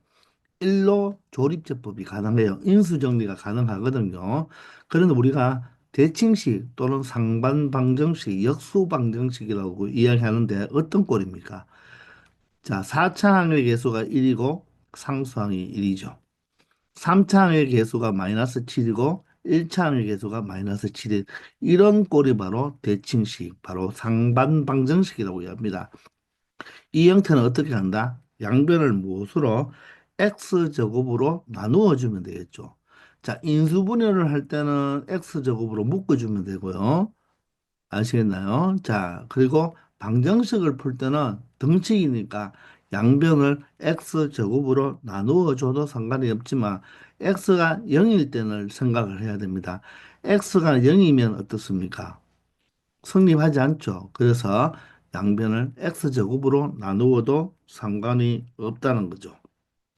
일로 조립제법이 가능해요. 인수정리가 가능하거든요. 그런데 우리가 대칭식 또는 상반방정식, 역수방정식이라고 이야기하는데 어떤 꼴입니까? 자, 4차항의 개수가 1이고 상수항이 1이죠. 3차항의 개수가 마이너스 7이고 1차항의 개수가 마이너스 7인 이런 꼴이 바로 대칭식, 바로 상반방정식이라고 합니다. 이 형태는 어떻게 한다? 양변을 무엇으로? x제곱으로 나누어 주면 되겠죠. 자, 인수분해를 할 때는 x제곱으로 묶어주면 되고요. 아시겠나요? 자, 그리고 방정식을 풀 때는 등식이니까 양변을 x제곱으로 나누어 줘도 상관이 없지만 x가 0일 때는 생각을 해야 됩니다. x가 0이면 어떻습니까? 성립하지 않죠. 그래서 양변을 x제곱으로 나누어도 상관이 없다는 거죠.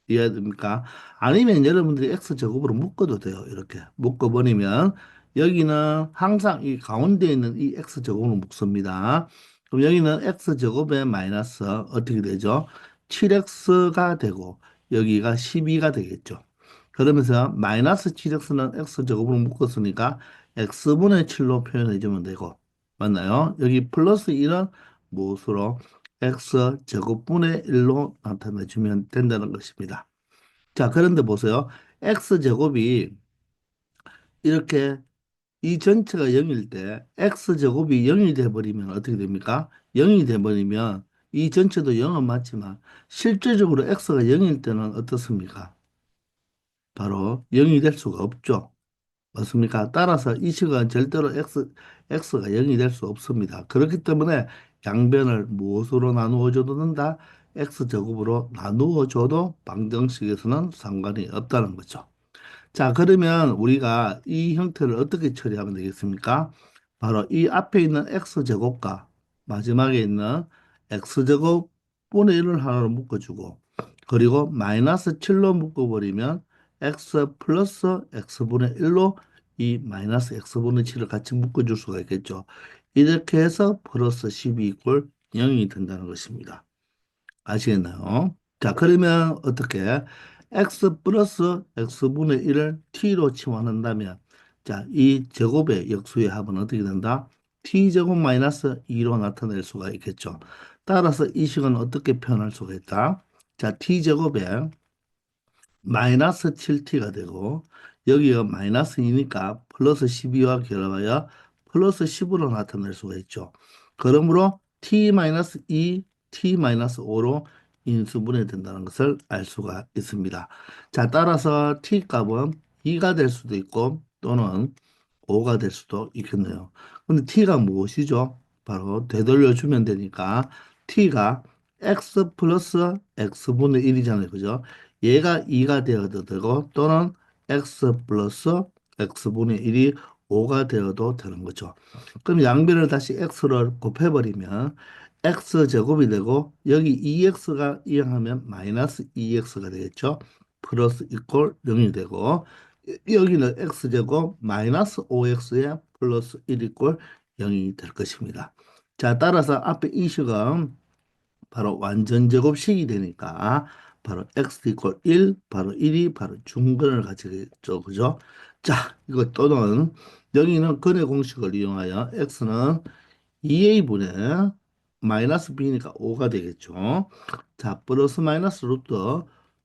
이해됩니까? 아니면 여러분들이 x제곱으로 묶어도 돼요. 이렇게 묶어버리면 여기는 항상 이 가운데 있는 이 x제곱으로 묶습니다. 그럼 여기는 x제곱에 마이너스 어떻게 되죠? 7x가 되고 여기가 12가 되겠죠. 그러면서 마이너스 7x는 x제곱으로 묶었으니까 x분의 7로 표현해 주면 되고 맞나요? 여기 플러스 1은 무엇으로 x제곱분의 1로 나타내 주면 된다는 것입니다. 자, 그런데 보세요. x제곱이 이렇게 이 전체가 0일 때 x제곱이 0이 돼버리면 어떻게 됩니까? 0이 돼버리면 이 전체도 0은 맞지만 실제적으로 x가 0일 때는 어떻습니까? 바로 0이 될 수가 없죠. 맞습니까? 따라서 이 식은 절대로 x가 0이 될 수 없습니다. 그렇기 때문에 양변을 무엇으로 나누어 줘도 된다? x제곱으로 나누어 줘도 방정식에서는 상관이 없다는 거죠. 자, 그러면 우리가 이 형태를 어떻게 처리하면 되겠습니까? 바로 이 앞에 있는 x제곱과 마지막에 있는 x제곱 분의 1을 하나로 묶어주고 그리고 마이너스 7로 묶어버리면 x 플러스 x분의 1로 이 마이너스 x분의 7을 같이 묶어줄 수가 있겠죠. 이렇게 해서 플러스 12 이꼴 0이 된다는 것입니다. 아시겠나요? 자, 그러면 어떻게 x 플러스 x분의 1을 t로 치환한다면 자, 이 제곱의 역수의 합은 어떻게 된다? t제곱 마이너스 2로 나타낼 수가 있겠죠. 따라서 이 식은 어떻게 표현할 수가 있다? 자, t제곱에 마이너스 7t가 되고 여기가 마이너스 2니까 플러스 12와 결합하여 플러스 10으로 나타낼 수가 있죠. 그러므로 t-2, t-5로 인수분해된다는 것을 알 수가 있습니다. 자, 따라서 t 값은 2가 될 수도 있고 또는 5가 될 수도 있겠네요. 근데 t가 무엇이죠? 바로 되돌려주면 되니까 t가 x 플러스 x분의 1이잖아요. 그죠? 얘가 2가 되어도 되고 또는 x 플러스 x분의 1이 5가 되어도 되는 거죠. 그럼 양변을 다시 x를 곱해버리면 x제곱이 되고 여기 2x가 이항하면 마이너스 2x가 되겠죠. 플러스 이꼴 0이 되고 여기는 x제곱 마이너스 5x에 플러스 1 이꼴 0이 될 것입니다. 자, 따라서 앞에 이 식은 바로 완전 제곱식이 되니까 바로 x 이퀄 1, 바로 1이 바로 중근을 가지겠죠. 그죠? 자, 이거 또는 여기는 근의 공식을 이용하여 x는 2a분의 마이너스 b니까 5가 되겠죠. 자, 플러스 마이너스 루트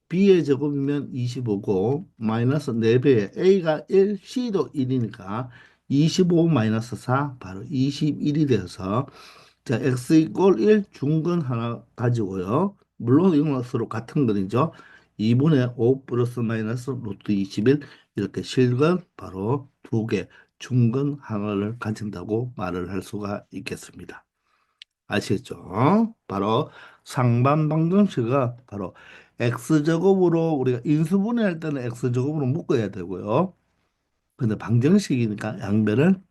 b의 제곱이면 25고 마이너스 4배에 a가 1, c도 1이니까 25 마이너스 4 바로 21이 되어서 자, x 이꼴 1 중근 하나 가지고요. 물론 이건 서로 같은 거이죠. 2분의 5 플러스 마이너스 루트 21 이렇게 실근 바로 두 개 중근 하나를 가진다고 말을 할 수가 있겠습니다. 아시겠죠? 바로 상반방정식은 바로 x제곱으로 우리가 인수분해할 때는 x제곱으로 묶어야 되고요. 근데 방정식이니까 양변을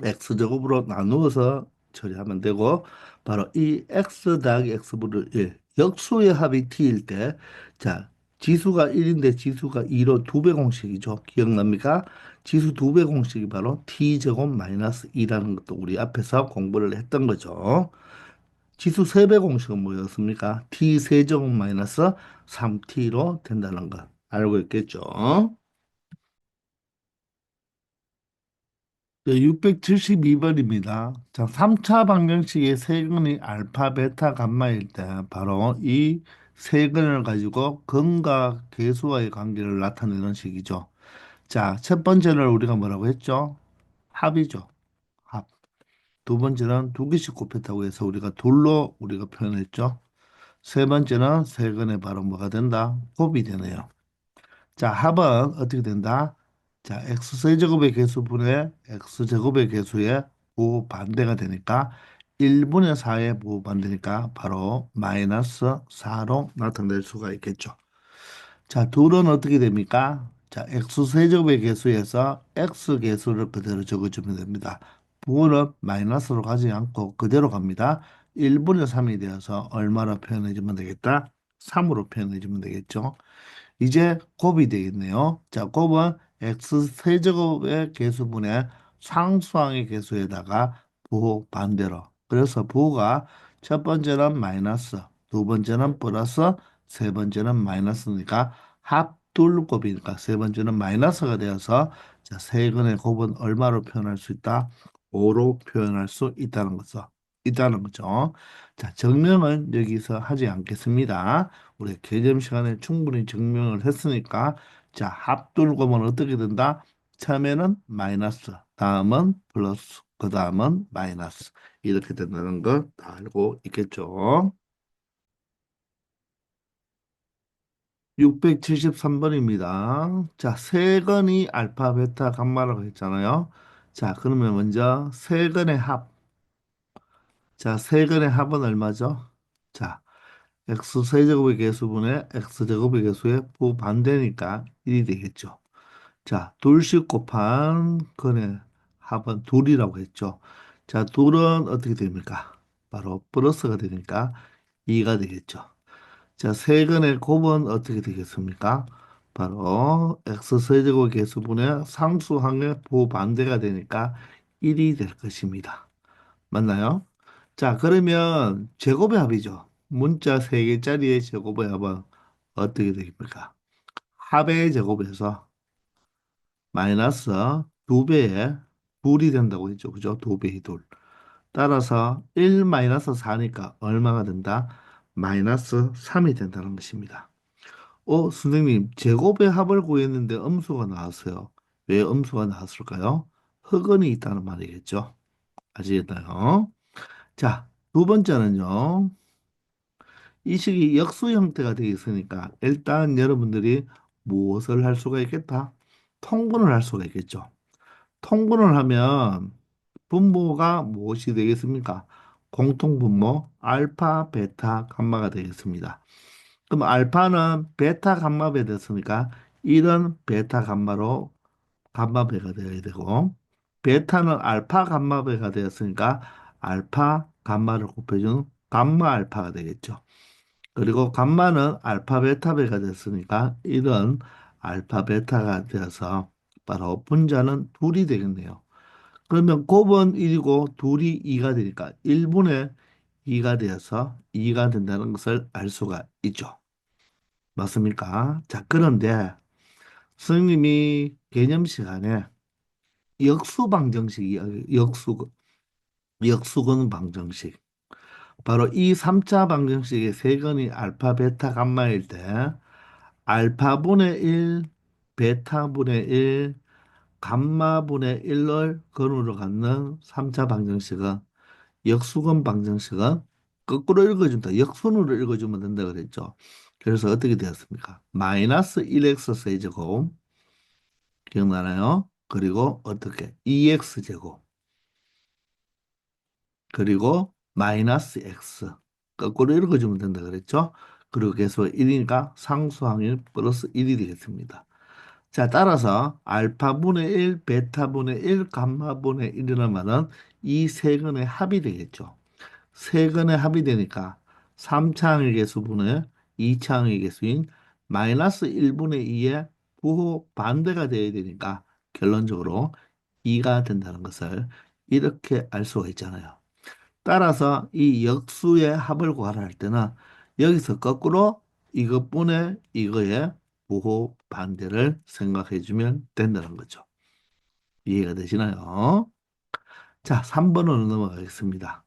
x제곱으로 나누어서 처리하면 되고 바로 이 x 더하기 x분의 1 역수의 합이 t일 때 자 지수가 1인데 지수가 2로 두 배 공식이죠. 기억납니까? 지수 두 배 공식이 바로 t제곱 마이너스 2라는 것도 우리 앞에서 공부를 했던 거죠. 지수 세 배 공식은 뭐였습니까? t 세제곱 마이너스 3t로 된다는 거 알고 있겠죠? 672번입니다. 자, 3차 방정식의 세근이 알파, 베타, 감마일 때 바로 이 세근을 가지고 근과 계수와의 관계를 나타내는 식이죠. 자, 첫 번째를 우리가 뭐라고 했죠? 합이죠. 합. 두 번째는 두 개씩 곱했다고 해서 우리가 둘로 우리가 표현했죠. 세 번째는 세근의 바로 뭐가 된다? 곱이 되네요. 자, 합은 어떻게 된다? 자, x제곱의 개수분의 x제곱의 개수의 부반대가 되니까 1분의 4의 부반대니까 바로 마이너스 4로 나타낼 수가 있겠죠. 자, 둘은 어떻게 됩니까? 자, x세제곱의 개수에서 x개수를 그대로 적어주면 됩니다. 부호는 마이너스로 가지 않고 그대로 갑니다. 1분의 3이 되어서 얼마로 표현해주면 되겠다? 3으로 표현해주면 되겠죠. 이제 곱이 되겠네요. 자, 곱은 x 세제곱의 개수분의 상수항의 개수에다가 부호 반대로 그래서 부호가 첫 번째는 마이너스, 두 번째는 플러스, 세 번째는 마이너스니까 합둘 곱이니까 세 번째는 마이너스가 되어서 자, 세근의 곱은 얼마로 표현할 수 있다? 5로 표현할 수 있다는 거죠. 자, 증명은 여기서 하지 않겠습니다. 우리 개점 시간에 충분히 증명을 했으니까 자, 합둘 곱은 어떻게 된다? 처음에는 마이너스, 다음은 플러스, 그 다음은 마이너스. 이렇게 된다는 거 다 알고 있겠죠? 673번입니다. 자, 세건이 알파, 베타, 감마라고 했잖아요. 자, 그러면 먼저 세건의 합. 자, 세건의 합은 얼마죠? 자, x 세제곱의 개수분의 x 제곱의 개수의 부반대니까 1이 되겠죠. 자, 둘씩 곱한 근의 합은 둘이라고 했죠. 자, 둘은 어떻게 됩니까? 바로 플러스가 되니까 2가 되겠죠. 자, 세근의 곱은 어떻게 되겠습니까? 바로 x 세제곱 개수분의 상수항의 부반대가 되니까 1이 될 것입니다. 맞나요? 자, 그러면 제곱의 합이죠. 문자 3개짜리의 제곱의 합은 어떻게 되겠습니까? 합의 제곱에서 마이너스 2배의 둘이 된다고 했죠. 그죠? 2배의 둘. 따라서 1 마이너스 4니까 얼마가 된다? 마이너스 3이 된다는 것입니다. 선생님, 제곱의 합을 구했는데 음수가 나왔어요. 왜 음수가 나왔을까요? 흑은이 있다는 말이겠죠. 아시겠나요? 자, 두 번째는요. 이 식이 역수 형태가 되어 있으니까 일단 여러분들이 무엇을 할 수가 있겠다? 통분을 할 수가 있겠죠. 통분을 하면 분모가 무엇이 되겠습니까? 공통분모 알파, 베타, 감마가 되겠습니다. 그럼 알파는 베타 감마배 됐으니까 1은 베타 감마로 감마배가 되어야 되고 베타는 알파 감마배가 되었으니까 알파 감마를 곱해주는 감마 알파가 되겠죠. 그리고 감마는 알파 베타배가 됐으니까 1은 알파 베타가 되어서 바로 분자는 둘이 되겠네요. 그러면 곱은 1이고 둘이 2가 되니까 1분의 2가 되어서 2가 된다는 것을 알 수가 있죠. 맞습니까? 자, 그런데 선생님이 개념 시간에 역수근 방정식. 바로 이 3차 방정식의 세근이 알파, 베타, 감마일 때 알파분의 1, 베타분의 1, 감마분의 1을 근으로 갖는 3차 방정식은 역수근 방정식은 거꾸로 읽어준다. 역순으로 읽어주면 된다 그랬죠. 그래서 어떻게 되었습니까? 마이너스 1x 세제곱 기억나나요? 그리고 어떻게? 2x 제곱 그리고 마이너스 x 거꾸로 읽어주면 된다 그랬죠? 그리고 계속 1이니까 상수항일 플러스 1이 되겠습니다. 자, 따라서 알파분의 1, 베타분의 1, 감마분의 1이라는 말은 이 세 근의 합이 되겠죠. 세 근의 합이 되니까 3차항의 개수분의 2차항의 개수인 마이너스 1분의 2의 부호 반대가 되어야 되니까 결론적으로 2가 된다는 것을 이렇게 알 수가 있잖아요. 따라서 이 역수의 합을 구하라 할 때는 여기서 거꾸로 이것분의 이거의 부호 반대를 생각해 주면 된다는 거죠. 이해가 되시나요? 자, 3번으로 넘어가겠습니다.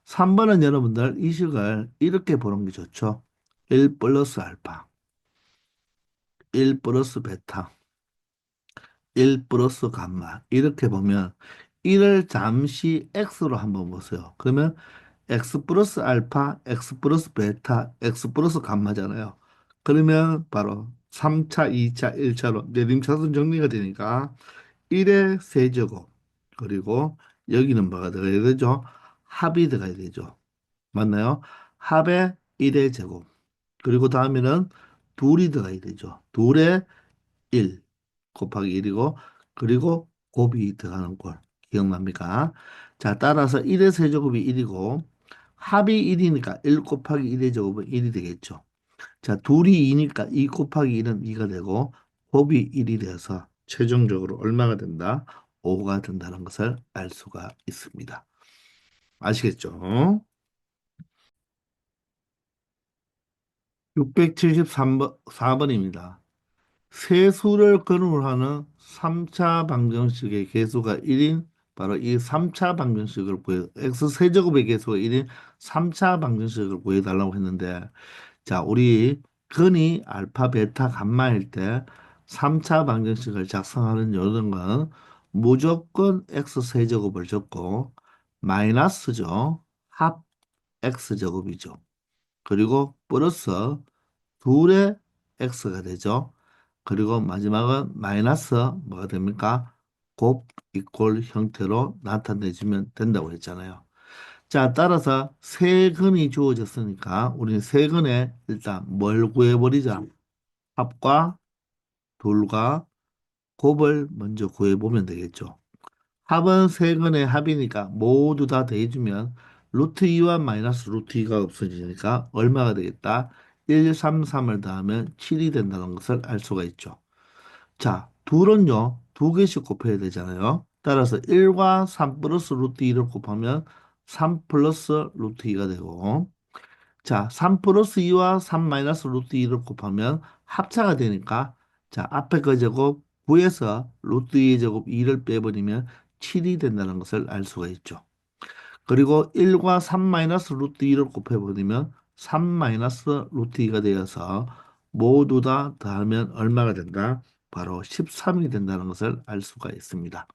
3번은 여러분들 이 식을 이렇게 보는 게 좋죠. 1 플러스 알파, 1 플러스 베타, 1 플러스 감마. 이렇게 보면 1을 잠시 x로 한번 보세요. 그러면 x 플러스 알파, x 플러스 베타, x 플러스 감마잖아요. 그러면 바로 3차, 2차, 1차로 내림차순 정리가 되니까 1의 세제곱 그리고 여기는 뭐가 들어가야 되죠? 합이 들어가야 되죠. 맞나요? 합의 1의 제곱 그리고 다음에는 둘이 들어가야 되죠. 둘의 1 곱하기 1이고 그리고 곱이 들어가는 꼴 기억납니까? 자, 따라서 1의 세제곱이 1이고 합이 1이니까 1 곱하기 1의 제곱은 1이 되겠죠. 자, 둘이 2니까 2 곱하기 1은 2가 되고 곱이 1이 되어서 최종적으로 얼마가 된다? 5가 된다는 것을 알 수가 있습니다. 아시겠죠? 673번, 4번입니다. 세수를 근으로 하는 3차 방정식의 개수가 1인 바로 이 3차 방정식을 x세제곱의 개수가 1인 3차 방정식을 구해달라고 했는데 자, 우리 근이 알파, 베타, 감마일 때 3차 방정식을 작성하는 요령은 무조건 x세제곱을 적고 마이너스죠. 합 x제곱이죠. 그리고 플러스 둘의 x가 되죠. 그리고 마지막은 마이너스 뭐가 됩니까? 곱 이꼴 형태로 나타내주면 된다고 했잖아요. 자, 따라서 세 근이 주어졌으니까 우리는 세 근에 일단 뭘 구해버리자. 합과 둘과 곱을 먼저 구해보면 되겠죠. 합은 세 근의 합이니까 모두 다 더해주면 루트 2와 마이너스 루트 2가 없어지니까 얼마가 되겠다? 1, 3, 3을 더하면 7이 된다는 것을 알 수가 있죠. 자, 둘은요, 두 개씩 곱해야 되잖아요. 따라서 1과 3 플러스 루트 2를 곱하면 3 플러스 루트 2가 되고, 자, 3 플러스 2와 3 마이너스 루트 2를 곱하면 합차가 되니까, 자, 앞에 거 제곱 9에서 루트 2의 제곱 2를 빼버리면 7이 된다는 것을 알 수가 있죠. 그리고 1과 3 마이너스 루트 2를 곱해버리면 3 마이너스 루트 2가 되어서 모두 다 더하면 얼마가 된다? 바로 13이 된다는 것을 알 수가 있습니다.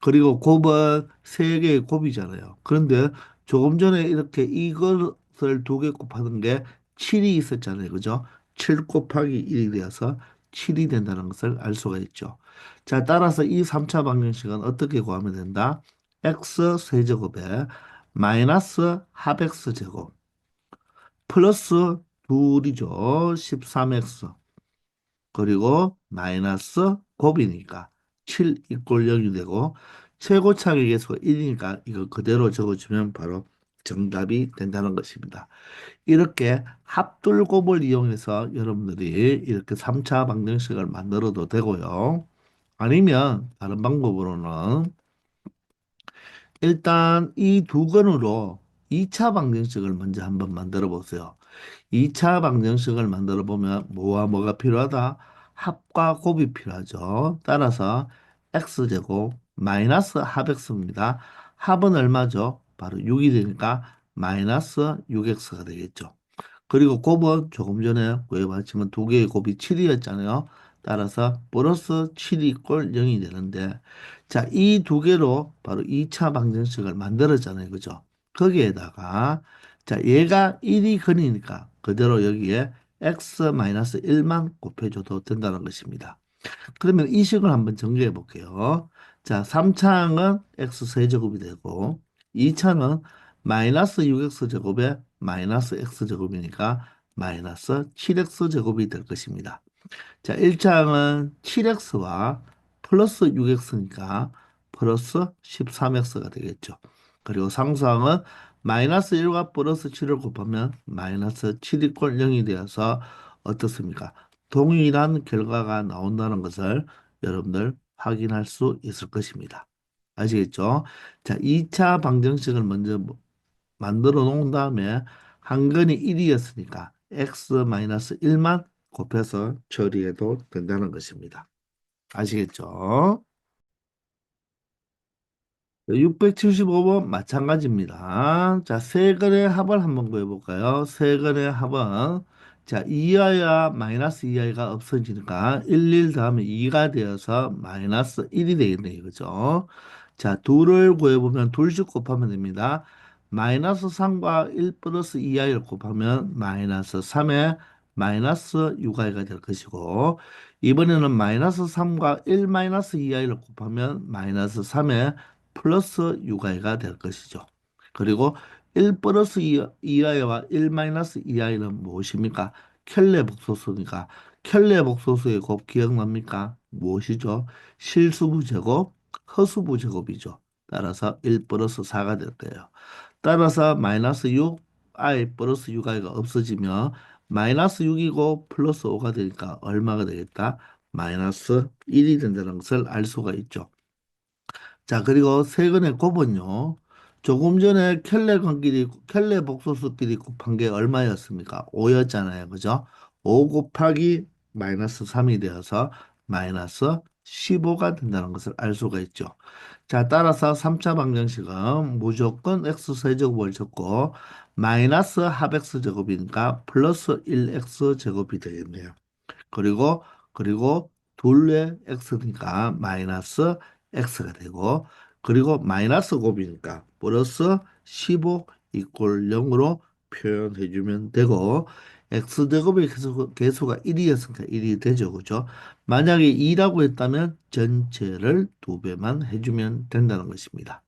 그리고 곱은 세 개의 곱이잖아요. 그런데 조금 전에 이렇게 이것을 두 개 곱하는 게 7이 있었잖아요. 그죠? 7 곱하기 1이 되어서 7이 된다는 것을 알 수가 있죠. 자, 따라서 이 3차 방정식은 어떻게 구하면 된다? x 세제곱에 마이너스 합 x 제곱 플러스 둘이죠. 13x 그리고 마이너스 곱이니까 7 이꼴 0이 되고 최고차의 계수가 1이니까 이거 그대로 적어주면 바로 정답이 된다는 것입니다. 이렇게 합돌곱을 이용해서 여러분들이 이렇게 3차 방정식을 만들어도 되고요. 아니면 다른 방법으로는 일단 이 두 건으로 2차 방정식을 먼저 한번 만들어 보세요. 2차 방정식을 만들어 보면 뭐와 뭐가 필요하다? 합과 곱이 필요하죠. 따라서 x제곱 마이너스 합x입니다. 합은 얼마죠? 바로 6이 되니까 마이너스 6x가 되겠죠. 그리고 곱은 조금 전에 구해봤지만 두 개의 곱이 7이었잖아요. 따라서 플러스 7이 꼴 0이 되는데 자, 이 두 개로 바로 2차 방정식을 만들었잖아요. 그죠? 거기에다가 자, 얘가 1이 근이니까 그대로 여기에 x-1만 곱해줘도 된다는 것입니다. 그러면 이 식을 한번 정리해 볼게요. 자, 3차항은 x 세제곱이 되고 2차는 마이너스 6x 제곱에 마이너스 x 제곱이니까 마이너스 7x 제곱이 될 것입니다. 자, 1차항은 7x와 플러스 6x니까 플러스 13x가 되겠죠. 그리고 상수항은 마이너스 1과 플러스 7을 곱하면 마이너스 7이 꼴 0이 되어서 어떻습니까? 동일한 결과가 나온다는 것을 여러분들 확인할 수 있을 것입니다. 아시겠죠? 자, 2차 방정식을 먼저 만들어 놓은 다음에 한 건이 1이었으니까 x-1만 곱해서 처리해도 된다는 것입니다. 아시겠죠? 675번 마찬가지입니다. 자, 세 건의 합을 한번 구해볼까요? 세 건의 합은 자, 2i와 마이너스 2i가 없어지니까 1 더하면 2가 되어서 마이너스 1이 되겠네요. 그죠? 자, 둘을 구해보면 둘씩 곱하면 됩니다. 마이너스 3과 1 플러스 2i를 곱하면 마이너스 3에 마이너스 6i가 될 것이고 이번에는 마이너스 3과 1 마이너스 2i를 곱하면 마이너스 3에 플러스 6i가 될 것이죠. 그리고 1 플러스 2i와 1 마이너스 2i는 무엇입니까? 켤레 복소수니까 켤레 복소수의 곱 기억납니까? 무엇이죠? 실수부 제곱, 허수부 제곱이죠. 따라서 1 플러스 4가 될 거예요. 따라서 마이너스 6i 플러스 6i가 없어지면 마이너스 6이고 플러스 5가 되니까 얼마가 되겠다? 마이너스 1이 된다는 것을 알 수가 있죠. 자, 그리고 세근의 곱은요. 조금 전에 켈레 복소수끼리 곱한 게 얼마였습니까? 5였잖아요. 그죠? 5 곱하기 마이너스 3이 되어서 마이너스 15가 된다는 것을 알 수가 있죠. 자, 따라서 3차 방정식은 무조건 x세제곱을 적고 마이너스 합x 제곱이니까 플러스 1x 제곱이 되겠네요. 그리고 둘의 x니까 마이너스 x가 되고 그리고 마이너스 곱이니까 플러스 15 이꼴 0으로 표현해 주면 되고 x제곱의 개수가 1이었으니까 1이 되죠. 그죠? 만약에 2라고 했다면 전체를 두 배만 해주면 된다는 것입니다.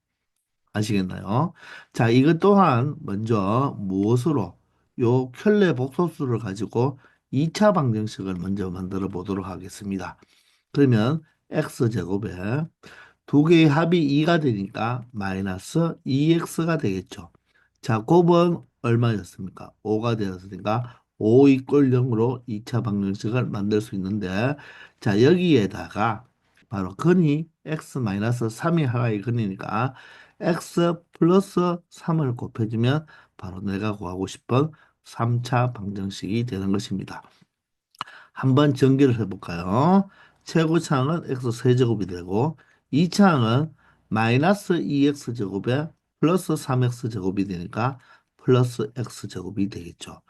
아시겠나요? 자, 이것 또한 먼저 무엇으로 요 켤레 복소수를 가지고 2차 방정식을 먼저 만들어 보도록 하겠습니다. 그러면 x제곱에 두 개의 합이 2가 되니까 마이너스 2x가 되겠죠. 자, 곱은 얼마였습니까? 5가 되었으니까 5 이꼴 0으로 2차 방정식을 만들 수 있는데 자, 여기에다가 바로 근이 x 마이너스 3이 하나의 근이니까 x 플러스 3을 곱해주면 바로 내가 구하고 싶은 3차 방정식이 되는 것입니다. 한번 전개를 해볼까요? 최고차항은 x 세제곱이 되고 2차항은 마이너스 2x 제곱에 플러스 3x 제곱이 되니까 플러스 x 제곱이 되겠죠.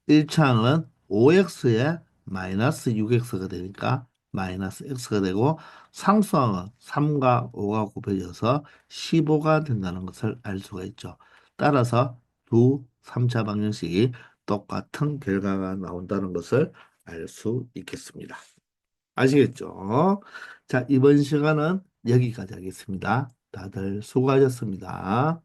1차항은 5x에 마이너스 6x가 되니까 마이너스 x가 되고 상수항은 3과 5가 곱해져서 15가 된다는 것을 알 수가 있죠. 따라서 두 3차 방정식이 똑같은 결과가 나온다는 것을 알 수 있겠습니다. 아시겠죠? 자, 이번 시간은 여기까지 하겠습니다. 다들 수고하셨습니다.